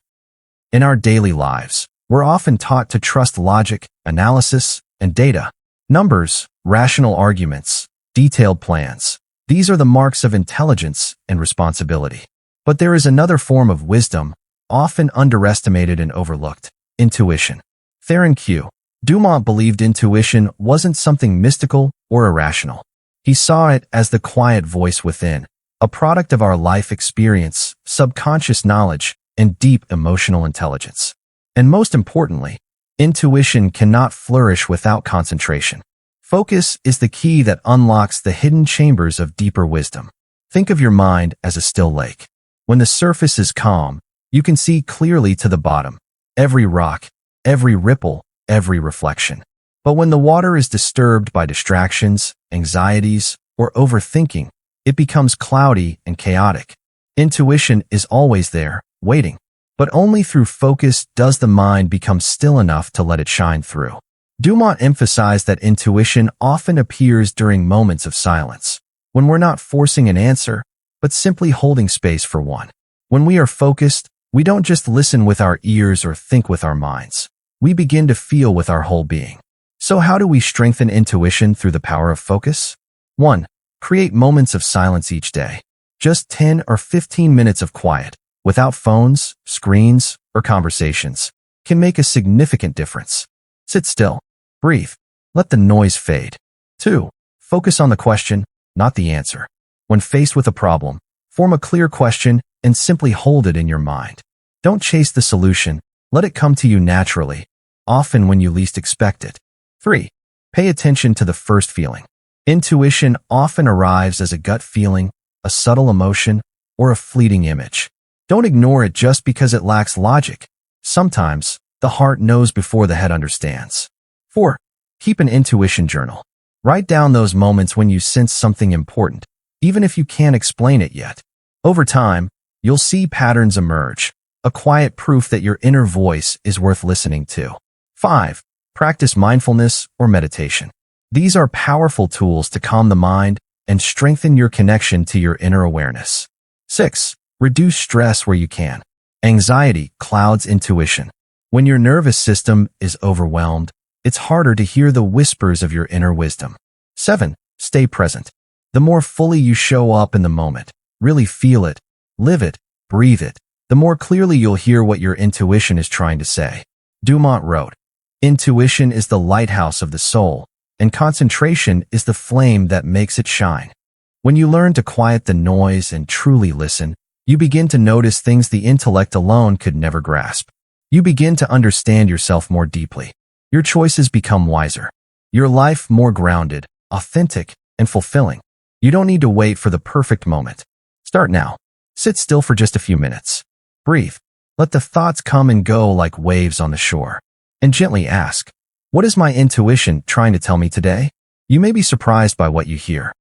In our daily lives, we're often taught to trust logic, analysis, and data. Numbers, rational arguments, detailed plans. These are the marks of intelligence and responsibility. But there is another form of wisdom, often underestimated and overlooked: intuition. Theron Q. Dumont believed intuition wasn't something mystical or irrational. He saw it as the quiet voice within, a product of our life experience, subconscious knowledge, and deep emotional intelligence. And most importantly, intuition cannot flourish without concentration. Focus is the key that unlocks the hidden chambers of deeper wisdom. Think of your mind as a still lake. When the surface is calm, you can see clearly to the bottom, every rock, every ripple, every reflection. But when the water is disturbed by distractions, anxieties, or overthinking, it becomes cloudy and chaotic. Intuition is always there, waiting. But only through focus does the mind become still enough to let it shine through. Dumont emphasized that intuition often appears during moments of silence, when we're not forcing an answer, but simply holding space for one. When we are focused, we don't just listen with our ears or think with our minds. We begin to feel with our whole being. So how do we strengthen intuition through the power of focus? 1. Create moments of silence each day. Just 10 or 15 minutes of quiet, without phones, screens, or conversations, can make a significant difference. Sit still. Breathe. Let the noise fade. 2. Focus on the question, not the answer. When faced with a problem, form a clear question and simply hold it in your mind. Don't chase the solution. Let it come to you naturally, often when you least expect it. 3. Pay attention to the first feeling. Intuition often arrives as a gut feeling, a subtle emotion, or a fleeting image. Don't ignore it just because it lacks logic. Sometimes, the heart knows before the head understands. 4. Keep an intuition journal. Write down those moments when you sense something important, even if you can't explain it yet. Over time, you'll see patterns emerge, a quiet proof that your inner voice is worth listening to. 5. Practice mindfulness or meditation. These are powerful tools to calm the mind and strengthen your connection to your inner awareness. 6. Reduce stress where you can. Anxiety clouds intuition. When your nervous system is overwhelmed, it's harder to hear the whispers of your inner wisdom. 7. Stay present. The more fully you show up in the moment, really feel it, live it, breathe it, the more clearly you'll hear what your intuition is trying to say. Dumont wrote, "Intuition is the lighthouse of the soul, and concentration is the flame that makes it shine." When you learn to quiet the noise and truly listen, you begin to notice things the intellect alone could never grasp. You begin to understand yourself more deeply. Your choices become wiser. Your life more grounded, authentic, and fulfilling. You don't need to wait for the perfect moment. Start now. Sit still for just a few minutes. Breathe. Let the thoughts come and go like waves on the shore. And gently ask, what is my intuition trying to tell me today? You may be surprised by what you hear.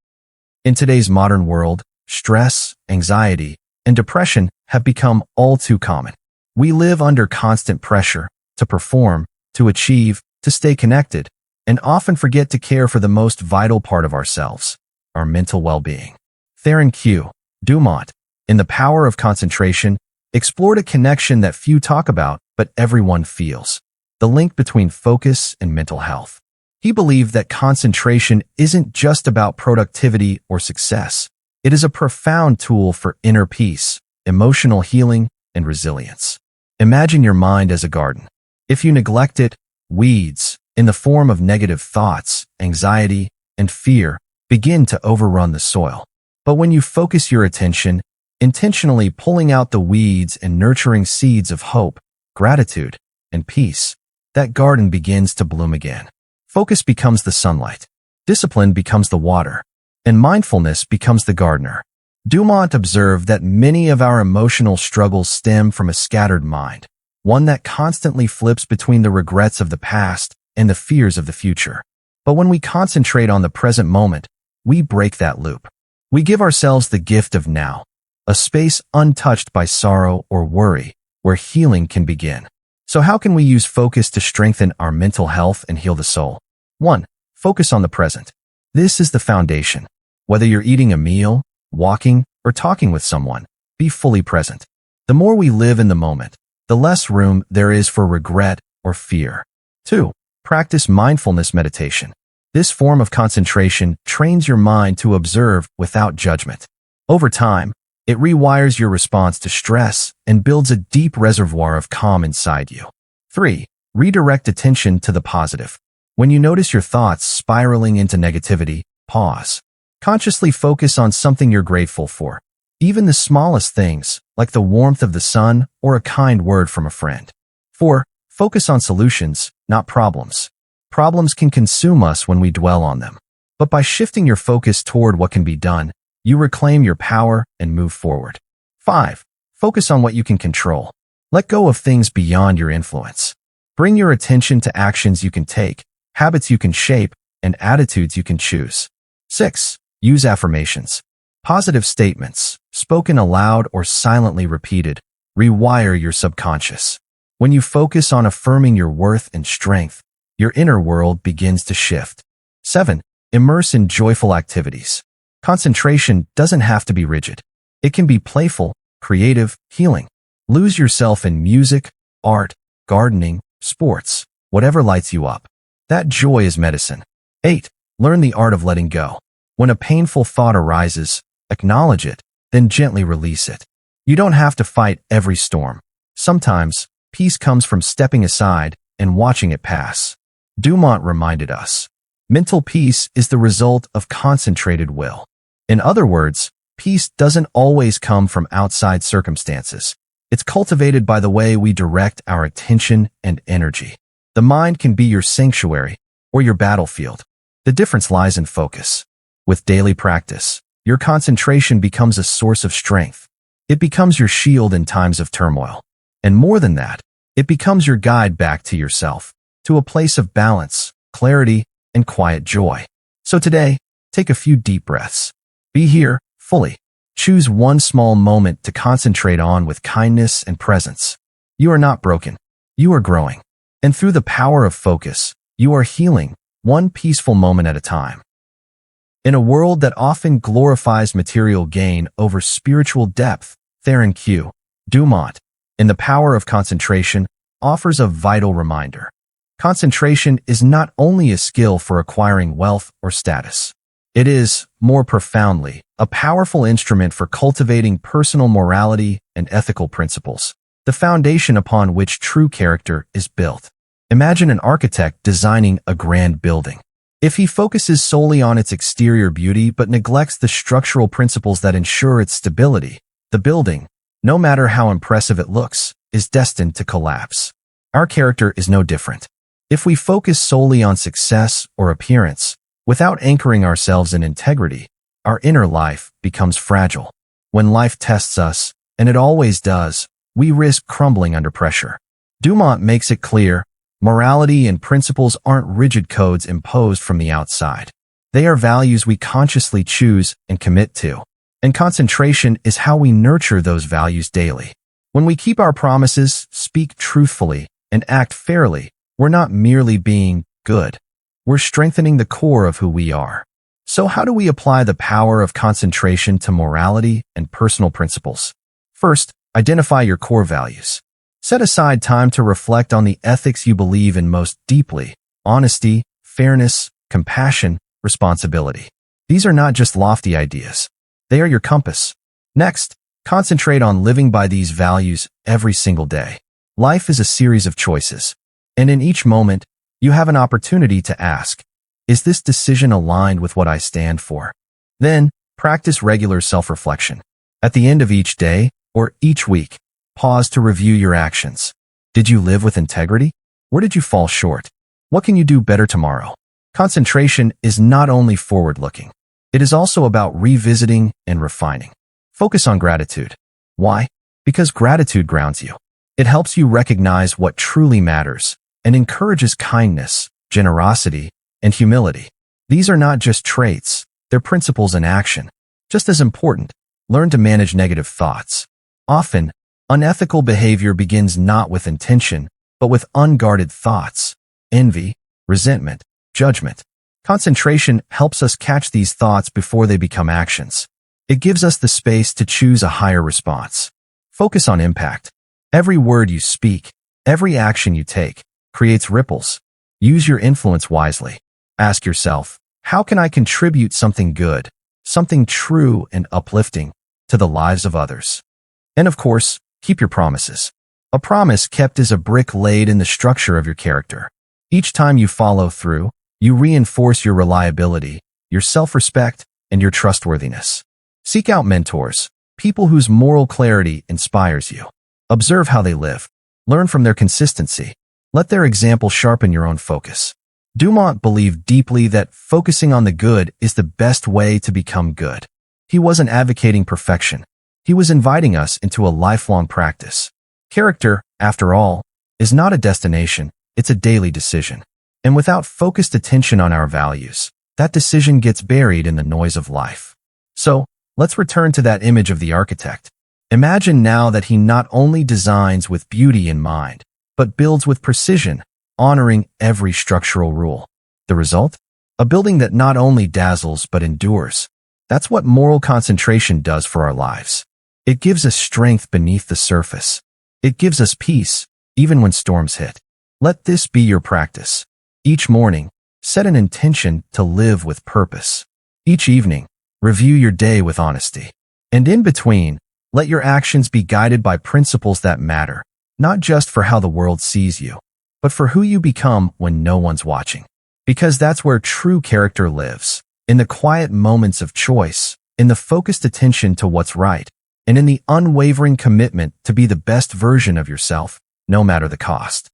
In today's modern world, stress, anxiety, and depression have become all too common. We live under constant pressure to perform, to achieve, to stay connected, and often forget to care for the most vital part of ourselves, our mental well-being. Theron Q. Dumont, in The Power of Concentration, explored a connection that few talk about but everyone feels, the link between focus and mental health. He believed that concentration isn't just about productivity or success. It is a profound tool for inner peace, emotional healing, and resilience. Imagine your mind as a garden. If you neglect it, weeds, in the form of negative thoughts, anxiety, and fear, begin to overrun the soil. But when you focus your attention, intentionally pulling out the weeds and nurturing seeds of hope, gratitude, and peace, that garden begins to bloom again. Focus becomes the sunlight, discipline becomes the water, and mindfulness becomes the gardener. Dumont observed that many of our emotional struggles stem from a scattered mind, one that constantly flips between the regrets of the past and the fears of the future. But when we concentrate on the present moment, we break that loop. We give ourselves the gift of now, a space untouched by sorrow or worry, where healing can begin. So how can we use focus to strengthen our mental health and heal the soul? 1. Focus on the present. This is the foundation. Whether you're eating a meal, walking, or talking with someone, be fully present. The more we live in the moment, the less room there is for regret or fear. 2. Practice mindfulness meditation. This form of concentration trains your mind to observe without judgment. Over time, it rewires your response to stress and builds a deep reservoir of calm inside you. 3. Redirect attention to the positive. When you notice your thoughts spiraling into negativity, pause. Consciously focus on something you're grateful for, even the smallest things, like the warmth of the sun or a kind word from a friend. 4. Focus on solutions, not problems. Problems can consume us when we dwell on them. But by shifting your focus toward what can be done, You reclaim your power and move forward. 5. Focus on what you can control. Let go of things beyond your influence. Bring your attention to actions you can take, habits you can shape, and attitudes you can choose. 6. Use affirmations. Positive statements, spoken aloud or silently repeated, rewire your subconscious. When you focus on affirming your worth and strength, your inner world begins to shift. 7. Immerse in joyful activities. Concentration doesn't have to be rigid. It can be playful, creative, healing. Lose yourself in music, art, gardening, sports, whatever lights you up. That joy is medicine. 8. Learn the art of letting go. When a painful thought arises, acknowledge it, then gently release it. You don't have to fight every storm. Sometimes, peace comes from stepping aside and watching it pass. Dumont reminded us, mental peace is the result of concentrated will. In other words, peace doesn't always come from outside circumstances. It's cultivated by the way we direct our attention and energy. The mind can be your sanctuary or your battlefield. The difference lies in focus. With daily practice, your concentration becomes a source of strength. It becomes your shield in times of turmoil. And more than that, it becomes your guide back to yourself, to a place of balance, clarity, and quiet joy. So today, take a few deep breaths. Be here, fully. Choose one small moment to concentrate on with kindness and presence. You are not broken. You are growing. And through the power of focus, you are healing, one peaceful moment at a time. In a world that often glorifies material gain over spiritual depth, Theron Q. Dumont, in The Power of Concentration, offers a vital reminder. Concentration is not only a skill for acquiring wealth or status. It is, more profoundly, a powerful instrument for cultivating personal morality and ethical principles, the foundation upon which true character is built. Imagine an architect designing a grand building. If he focuses solely on its exterior beauty but neglects the structural principles that ensure its stability, the building, no matter how impressive it looks, is destined to collapse. Our character is no different. If we focus solely on success or appearance, without anchoring ourselves in integrity, our inner life becomes fragile. When life tests us, and it always does, we risk crumbling under pressure. Dumont makes it clear, morality and principles aren't rigid codes imposed from the outside. They are values we consciously choose and commit to. And concentration is how we nurture those values daily. When we keep our promises, speak truthfully, and act fairly, we're not merely being good. We're strengthening the core of who we are. So how do we apply the power of concentration to morality and personal principles? First, identify your core values. Set aside time to reflect on the ethics you believe in most deeply: honesty, fairness, compassion, responsibility. These are not just lofty ideas. They are your compass. Next, concentrate on living by these values every single day. Life is a series of choices, and in each moment, you have an opportunity to ask, is this decision aligned with what I stand for? Then, practice regular self-reflection. At the end of each day, or each week, pause to review your actions. Did you live with integrity? Where did you fall short? What can you do better tomorrow? Concentration is not only forward-looking. It is also about revisiting and refining. Focus on gratitude. Why? Because gratitude grounds you. It helps you recognize what truly matters and encourages kindness, generosity, and humility. These are not just traits, they're principles in action. Just as important, learn to manage negative thoughts. Often, unethical behavior begins not with intention, but with unguarded thoughts, envy, resentment, judgment. Concentration helps us catch these thoughts before they become actions. It gives us the space to choose a higher response. Focus on impact. Every word you speak, every action you take, creates ripples. Use your influence wisely. Ask yourself, how can I contribute something good, something true and uplifting, to the lives of others? And of course, keep your promises. A promise kept is a brick laid in the structure of your character. Each time you follow through, you reinforce your reliability, your self-respect, and your trustworthiness. Seek out mentors, people whose moral clarity inspires you. Observe how they live. Learn from their consistency. Let their example sharpen your own focus. Dumont believed deeply that focusing on the good is the best way to become good. He wasn't advocating perfection. He was inviting us into a lifelong practice. Character, after all, is not a destination, it's a daily decision. And without focused attention on our values, that decision gets buried in the noise of life. So, let's return to that image of the architect. Imagine now that he not only designs with beauty in mind, but builds with precision, honoring every structural rule. The result? A building that not only dazzles but endures. That's what moral concentration does for our lives. It gives us strength beneath the surface. It gives us peace, even when storms hit. Let this be your practice. Each morning, set an intention to live with purpose. Each evening, review your day with honesty. And in between, let your actions be guided by principles that matter, not just for how the world sees you, but for who you become when no one's watching. Because that's where true character lives, in the quiet moments of choice, in the focused attention to what's right, and in the unwavering commitment to be the best version of yourself, no matter the cost.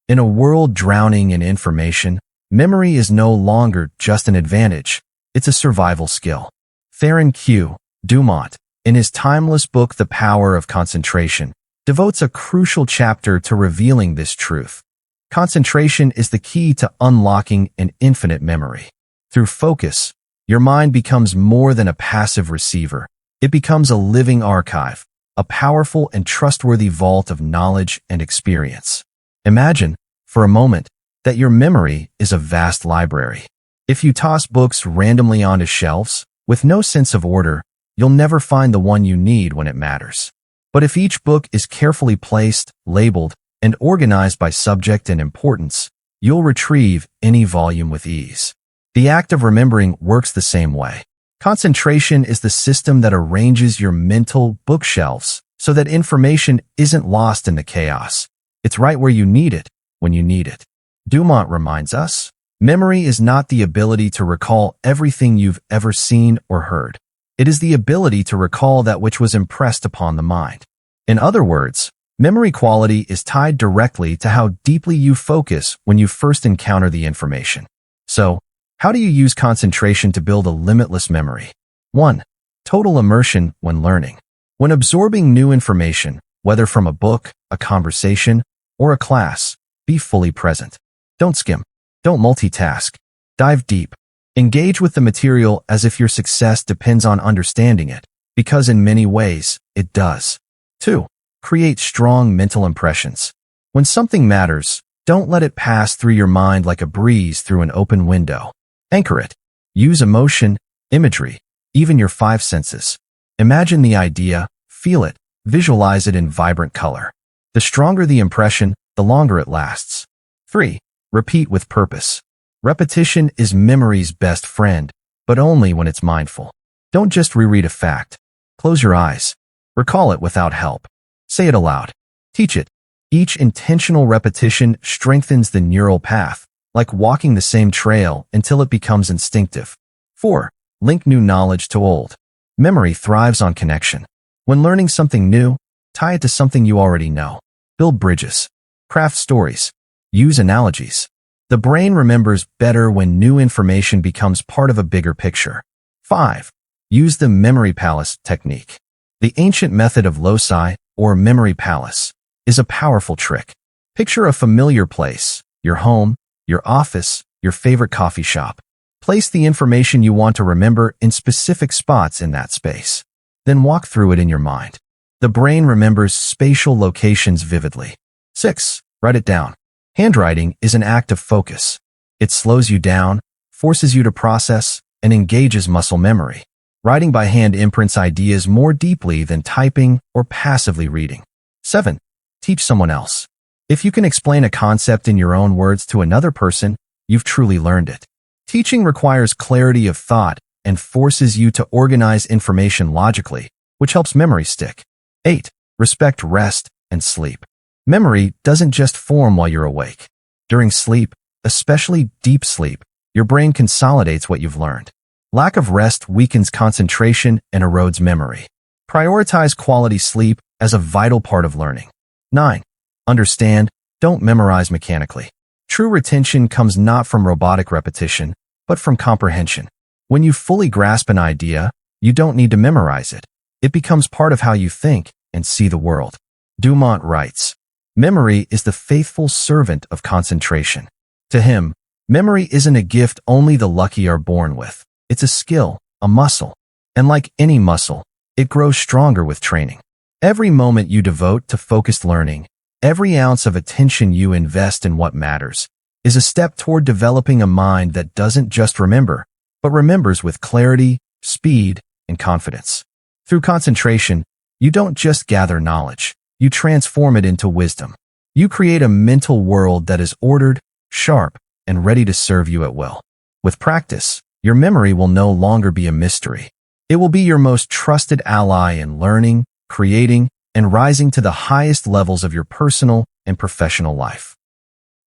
In a world drowning in information, memory is no longer just an advantage, it's a survival skill. Theron Q. Dumont, in his timeless book The Power of Concentration, devotes a crucial chapter to revealing this truth. Concentration is the key to unlocking an infinite memory. Through focus, your mind becomes more than a passive receiver. It becomes a living archive, a powerful and trustworthy vault of knowledge and experience. Imagine, for a moment, that your memory is a vast library. If you toss books randomly onto shelves, with no sense of order, you'll never find the one you need when it matters. But if each book is carefully placed, labeled, and organized by subject and importance, you'll retrieve any volume with ease. The act of remembering works the same way. Concentration is the system that arranges your mental bookshelves so that information isn't lost in the chaos. It's right where you need it, when you need it. Dumont reminds us, memory is not the ability to recall everything you've ever seen or heard. It is the ability to recall that which was impressed upon the mind. In other words, memory quality is tied directly to how deeply you focus when you first encounter the information. So, how do you use concentration to build a limitless memory? 1. Total immersion when learning. When absorbing new information, whether from a book, a conversation, or a class, be fully present. Don't skim. Don't multitask. Dive deep. Engage with the material as if your success depends on understanding it, because in many ways, it does. 2. Create strong mental impressions. When something matters, don't let it pass through your mind like a breeze through an open window. Anchor it. Use emotion, imagery, even your 5 senses. Imagine the idea, feel it, visualize it in vibrant color. The stronger the impression, the longer it lasts. 3. Repeat with purpose. Repetition is memory's best friend, but only when it's mindful. Don't just reread a fact. Close your eyes. Recall it without help. Say it aloud. Teach it. Each intentional repetition strengthens the neural path, like walking the same trail until it becomes instinctive. 4. Link new knowledge to old. Memory thrives on connection. When learning something new, tie it to something you already know. Build bridges. Craft stories. Use analogies. The brain remembers better when new information becomes part of a bigger picture. 5. Use the memory palace technique. The ancient method of loci, or memory palace, is a powerful trick. Picture a familiar place, your home, your office, your favorite coffee shop. Place the information you want to remember in specific spots in that space. Then walk through it in your mind. The brain remembers spatial locations vividly. 6. Write it down. Handwriting is an act of focus. It slows you down, forces you to process, and engages muscle memory. Writing by hand imprints ideas more deeply than typing or passively reading. 7. Teach someone else. If you can explain a concept in your own words to another person, you've truly learned it. Teaching requires clarity of thought and forces you to organize information logically, which helps memory stick. 8. Respect rest and sleep. Memory doesn't just form while you're awake. During sleep, especially deep sleep, your brain consolidates what you've learned. Lack of rest weakens concentration and erodes memory. Prioritize quality sleep as a vital part of learning. 9. Understand, don't memorize mechanically. True retention comes not from robotic repetition, but from comprehension. When you fully grasp an idea, You don't need to memorize it. It becomes part of how you think and see the world. Dumont writes, "Memory is the faithful servant of concentration." To him, memory isn't a gift only the lucky are born with. It's a skill, a muscle. And like any muscle, it grows stronger with training. Every moment you devote to focused learning, every ounce of attention you invest in what matters, is a step toward developing a mind that doesn't just remember, but remembers with clarity, speed, and confidence. Through concentration, you don't just gather knowledge, you transform it into wisdom. You create a mental world that is ordered, sharp, and ready to serve you at will. With practice, your memory will no longer be a mystery. It will be your most trusted ally in learning, creating, and rising to the highest levels of your personal and professional life.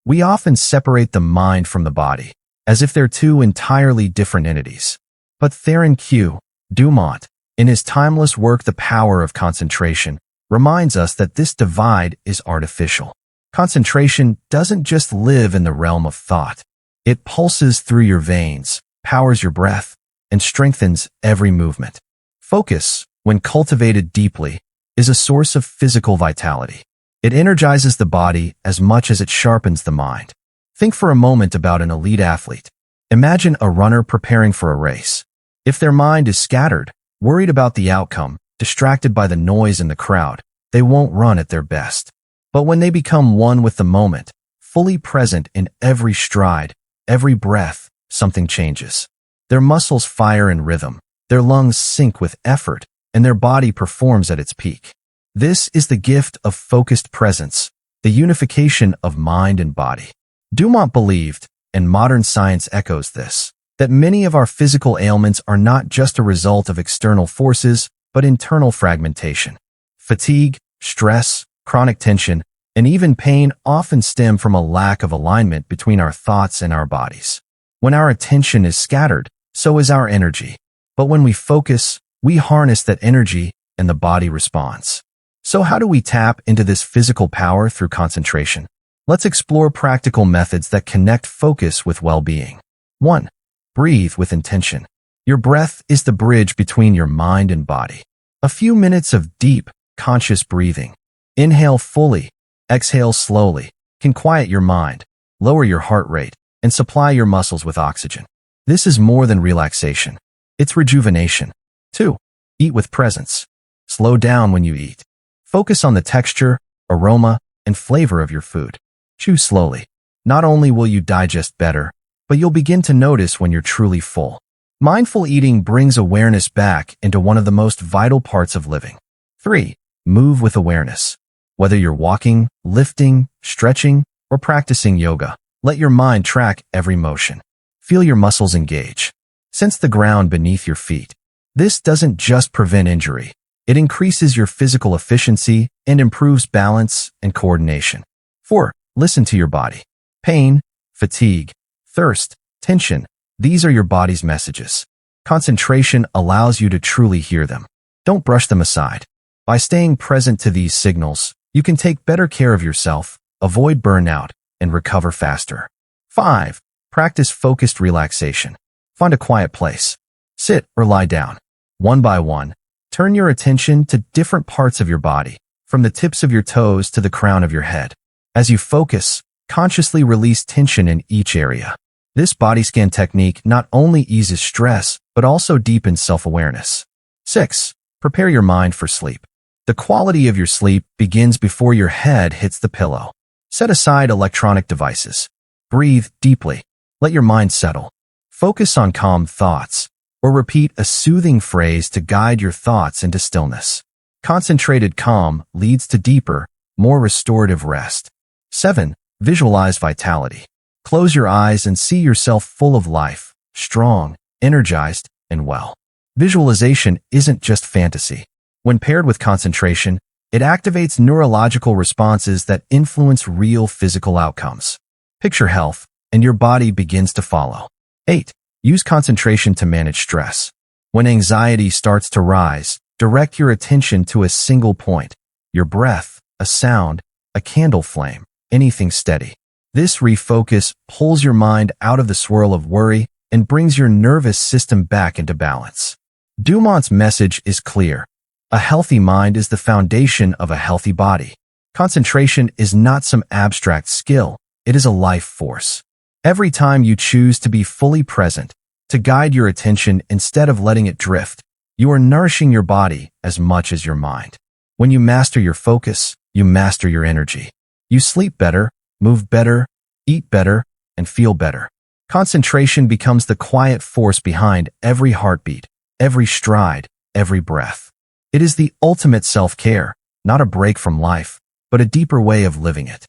We often separate the mind from the body, as if they're two entirely different entities. But Theron Q. Dumont, in his timeless work The Power of Concentration, reminds us that this divide is artificial. Concentration doesn't just live in the realm of thought. It pulses through your veins, powers your breath, and strengthens every movement. Focus, when cultivated deeply, is a source of physical vitality. It energizes the body as much as it sharpens the mind. Think for a moment about an elite athlete. Imagine a runner preparing for a race. If their mind is scattered, worried about the outcome, distracted by the noise in the crowd, they won't run at their best. But when they become one with the moment, fully present in every stride, every breath, something changes. Their muscles fire in rhythm, their lungs sync with effort, and their body performs at its peak. This is the gift of focused presence, the unification of mind and body. Dumont believed, and modern science echoes this, that many of our physical ailments are not just a result of external forces, but internal fragmentation. Fatigue, stress, chronic tension, and even pain often stem from a lack of alignment between our thoughts and our bodies. When our attention is scattered, so is our energy. But when we focus, we harness that energy and the body responds. So how do we tap into this physical power through concentration? Let's explore practical methods that connect focus with well-being. 1. Breathe with intention. Your breath is the bridge between your mind and body. A few minutes of deep, conscious breathing. Inhale fully, exhale slowly, can quiet your mind, lower your heart rate, and supply your muscles with oxygen. This is more than relaxation. It's rejuvenation. 2. Eat with presence. Slow down when you eat. Focus on the texture, aroma, and flavor of your food. Chew slowly. Not only will you digest better, but you'll begin to notice when you're truly full. Mindful eating brings awareness back into one of the most vital parts of living. 3. Move with awareness. Whether you're walking, lifting, stretching, or practicing yoga, let your mind track every motion. Feel your muscles engage. Sense the ground beneath your feet. This doesn't just prevent injury. It increases your physical efficiency and improves balance and coordination. 4. Listen to your body. Pain, fatigue, thirst, tension. These are your body's messages. Concentration allows you to truly hear them. Don't brush them aside. By staying present to these signals, you can take better care of yourself, avoid burnout, and recover faster. 5. Practice focused relaxation. Find a quiet place. Sit or lie down. One by one, turn your attention to different parts of your body, from the tips of your toes to the crown of your head. As you focus, consciously release tension in each area. This body scan technique not only eases stress, but also deepens self-awareness. 6. Prepare your mind for sleep. The quality of your sleep begins before your head hits the pillow. Set aside electronic devices. Breathe deeply. Let your mind settle. Focus on calm thoughts, or repeat a soothing phrase to guide your thoughts into stillness. Concentrated calm leads to deeper, more restorative rest. 7. Visualize vitality. Close your eyes and see yourself full of life, strong, energized, and well. Visualization isn't just fantasy. When paired with concentration, it activates neurological responses that influence real physical outcomes. Picture health, and your body begins to follow. 8. Use concentration to manage stress. When anxiety starts to rise, direct your attention to a single point. Your breath, a sound, a candle flame, anything steady. This refocus pulls your mind out of the swirl of worry and brings your nervous system back into balance. Dumont's message is clear. A healthy mind is the foundation of a healthy body. Concentration is not some abstract skill, it is a life force. Every time you choose to be fully present, to guide your attention instead of letting it drift, you are nourishing your body as much as your mind. When you master your focus, you master your energy. You sleep better, move better, eat better, and feel better. Concentration becomes the quiet force behind every heartbeat, every stride, every breath. It is the ultimate self-care, not a break from life, but a deeper way of living it.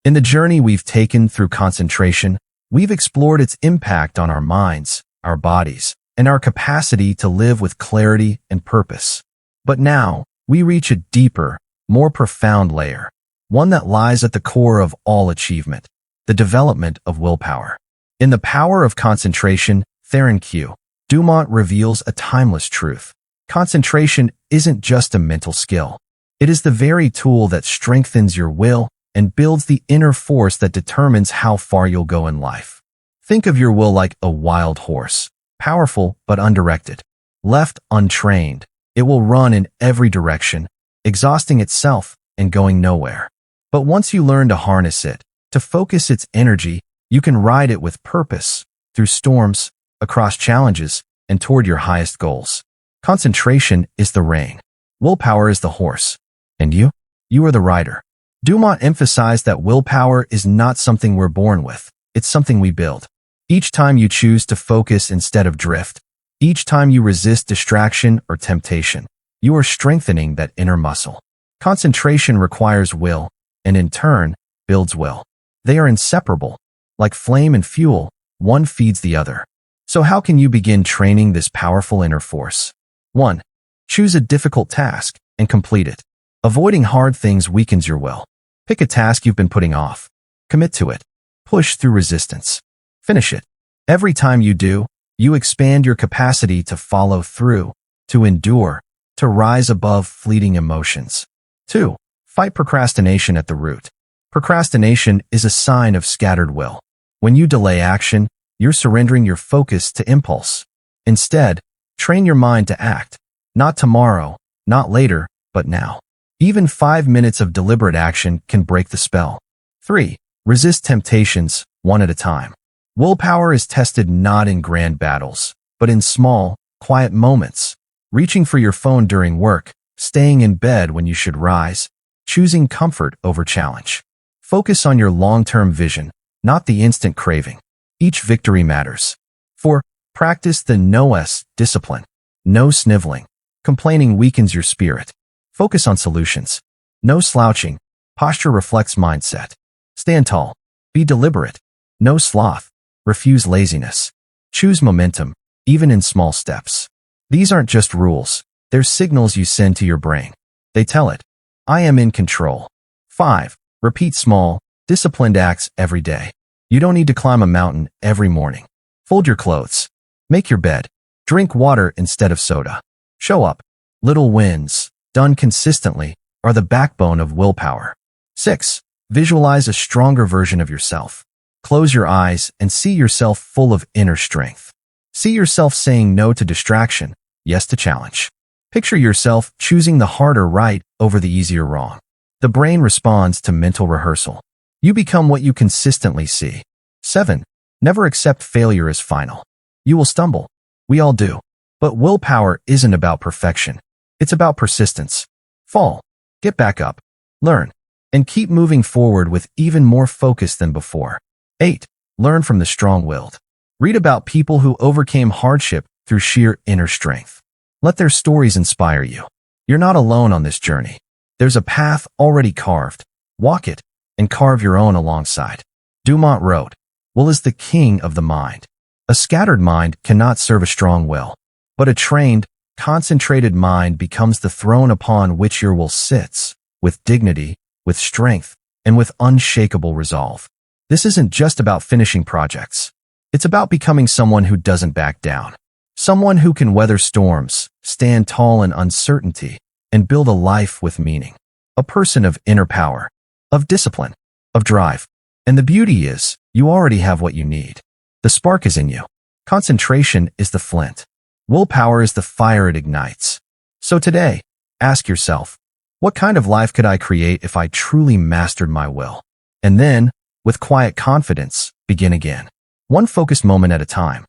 In the journey we've taken through concentration, we've explored its impact on our minds, our bodies, and our capacity to live with clarity and purpose. But now, we reach a deeper, more profound layer, one that lies at the core of all achievement, the development of willpower. In The Power of Concentration, Theron Q. Dumont reveals a timeless truth. Concentration isn't just a mental skill. It is the very tool that strengthens your will and builds the inner force that determines how far you'll go in life. Think of your will like a wild horse, powerful but undirected. Left untrained, it will run in every direction, exhausting itself and going nowhere. But once you learn to harness it, to focus its energy, you can ride it with purpose, through storms, across challenges, and toward your highest goals. Concentration is the rein. Willpower is the horse. And you? You are the rider. Dumont emphasized that willpower is not something we're born with. It's something we build. Each time you choose to focus instead of drift, each time you resist distraction or temptation, you are strengthening that inner muscle. Concentration requires will, and in turn, builds will. They are inseparable. Like flame and fuel, one feeds the other. So how can you begin training this powerful inner force? 1. Choose a difficult task and complete it. Avoiding hard things weakens your will. Pick a task you've been putting off. Commit to it. Push through resistance. Finish it. Every time you do, you expand your capacity to follow through, to endure, to rise above fleeting emotions. 2. Fight procrastination at the root. Procrastination is a sign of scattered will. When you delay action, you're surrendering your focus to impulse. Instead, train your mind to act. Not tomorrow, not later, but now. Even 5 minutes of deliberate action can break the spell. 3. Resist temptations, one at a time. Willpower is tested not in grand battles, but in small, quiet moments. Reaching for your phone during work, staying in bed when you should rise, choosing comfort over challenge. Focus on your long-term vision, not the instant craving. Each victory matters. 4. Practice the no-s discipline. No sniveling. Complaining weakens your spirit. Focus on solutions. No slouching. Posture reflects mindset. Stand tall. Be deliberate. No sloth. Refuse laziness. Choose momentum, even in small steps. These aren't just rules. They're signals you send to your brain. They tell it, I am in control. 5. Repeat small, disciplined acts every day. You don't need to climb a mountain every morning. Fold your clothes. Make your bed. Drink water instead of soda. Show up. Little wins, done consistently, are the backbone of willpower. 6. Visualize a stronger version of yourself. Close your eyes and see yourself full of inner strength. See yourself saying no to distraction, yes to challenge. Picture yourself choosing the harder right over the easier wrong. The brain responds to mental rehearsal. You become what you consistently see. 7. Never accept failure as final. You will stumble. We all do. But willpower isn't about perfection. It's about persistence. Fall. Get back up. Learn. And keep moving forward with even more focus than before. 8. Learn from the strong-willed. Read about people who overcame hardship through sheer inner strength. Let their stories inspire you. You're not alone on this journey. There's a path already carved. Walk it and carve your own alongside. Dumont wrote, Will is the king of the mind. A scattered mind cannot serve a strong will, but a trained, concentrated mind becomes the throne upon which your will sits, with dignity, with strength, and with unshakable resolve. This isn't just about finishing projects. It's about becoming someone who doesn't back down. Someone who can weather storms, stand tall in uncertainty, and build a life with meaning. A person of inner power, of discipline, of drive. And the beauty is, you already have what you need. The spark is in you. Concentration is the flint. Willpower is the fire it ignites. So today, ask yourself, what kind of life could I create if I truly mastered my will? And then, with quiet confidence, begin again. One focused moment at a time.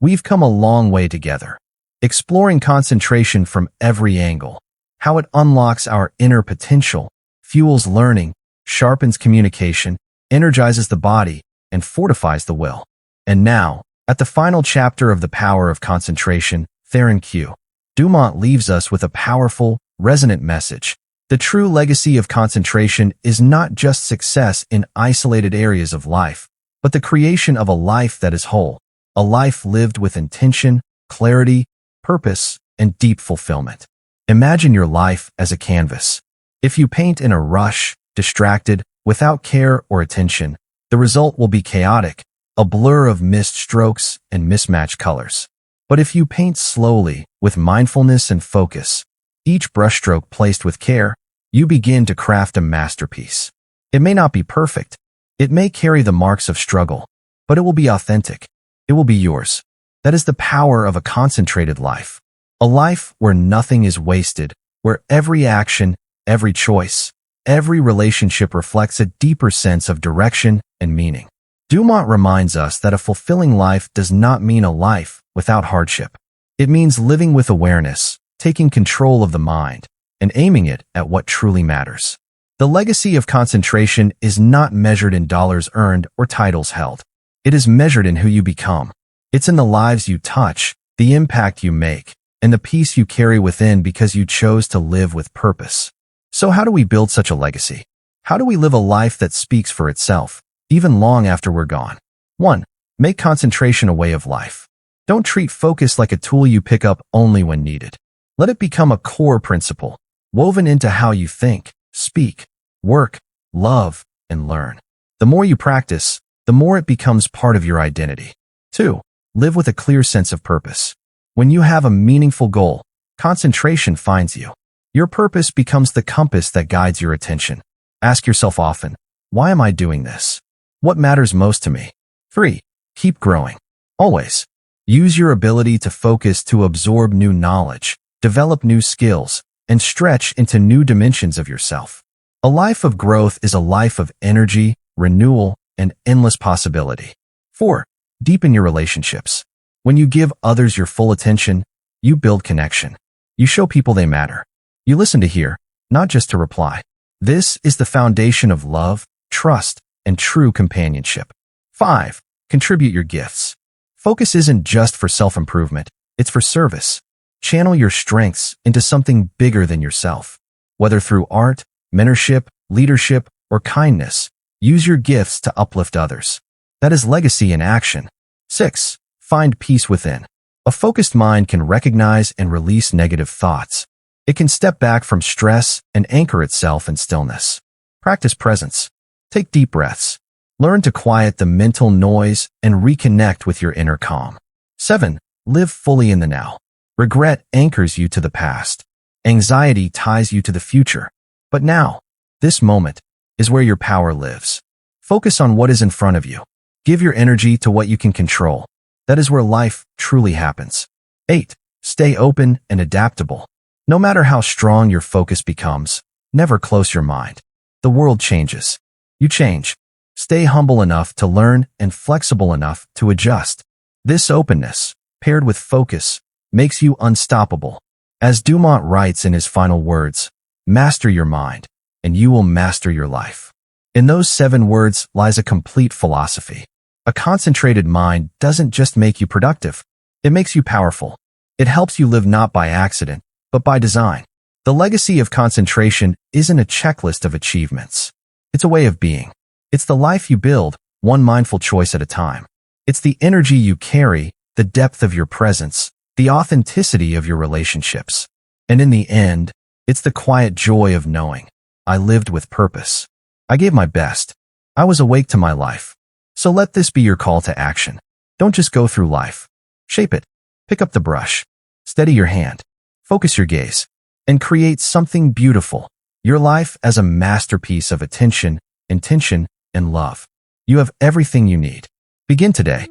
We've come a long way together, exploring concentration from every angle, how it unlocks our inner potential, fuels learning, sharpens communication, energizes the body, and fortifies the will. And now, at the final chapter of The Power of Concentration, Theron Q. Dumont leaves us with a powerful, resonant message. The true legacy of concentration is not just success in isolated areas of life, but the creation of a life that is whole, a life lived with intention, clarity, purpose, and deep fulfillment. Imagine your life as a canvas. If you paint in a rush, distracted, without care or attention, the result will be chaotic, a blur of missed strokes and mismatched colors. But if you paint slowly, with mindfulness and focus, each brushstroke placed with care, you begin to craft a masterpiece. It may not be perfect. It may carry the marks of struggle, but it will be authentic. It will be yours. That is the power of a concentrated life. A life where nothing is wasted, where every action, every choice, every relationship reflects a deeper sense of direction and meaning. Dumont reminds us that a fulfilling life does not mean a life without hardship. It means living with awareness, taking control of the mind, and aiming it at what truly matters. The legacy of concentration is not measured in dollars earned or titles held. It is measured in who you become. It's in the lives you touch, the impact you make, and the peace you carry within because you chose to live with purpose. So how do we build such a legacy? How do we live a life that speaks for itself, even long after we're gone? 1. Make concentration a way of life. Don't treat focus like a tool you pick up only when needed. Let it become a core principle, woven into how you think, speak, work, love, and learn. The more you practice, the more it becomes part of your identity. 2. Live with a clear sense of purpose. When you have a meaningful goal, concentration finds you. Your purpose becomes the compass that guides your attention. Ask yourself often, why am I doing this? What matters most to me? 3. Keep growing. Always. Use your ability to focus to absorb new knowledge, develop new skills, and stretch into new dimensions of yourself. A life of growth is a life of energy, renewal, and endless possibility. 4. Deepen your relationships. When you give others your full attention, you build connection. You show people they matter. You listen to hear, not just to reply. This is the foundation of love, trust, and true companionship. 5. Contribute your gifts. Focus isn't just for self-improvement, it's for service. Channel your strengths into something bigger than yourself. Whether through art, mentorship, leadership, or kindness, use your gifts to uplift others. That is legacy in action. 6. Find peace within. A focused mind can recognize and release negative thoughts. It can step back from stress and anchor itself in stillness. Practice presence. Take deep breaths. Learn to quiet the mental noise and reconnect with your inner calm. 7. Live fully in the now. Regret anchors you to the past. Anxiety ties you to the future. But now, this moment, is where your power lives. Focus on what is in front of you. Give your energy to what you can control. That is where life truly happens. 8. Stay open and adaptable. No matter how strong your focus becomes, never close your mind. The world changes. You change. Stay humble enough to learn and flexible enough to adjust. This openness, paired with focus, makes you unstoppable. As Dumont writes in his final words, master your mind, and you will master your life. In those 7 words lies a complete philosophy. A concentrated mind doesn't just make you productive. It makes you powerful. It helps you live not by accident, but by design. The legacy of concentration isn't a checklist of achievements. It's a way of being. It's the life you build, one mindful choice at a time. It's the energy you carry, the depth of your presence, the authenticity of your relationships. And in the end, it's the quiet joy of knowing, I lived with purpose. I gave my best. I was awake to my life. So let this be your call to action. Don't just go through life. Shape it. Pick up the brush. Steady your hand. Focus your gaze. And create something beautiful. Your life as a masterpiece of attention, intention, and love. You have everything you need. Begin today.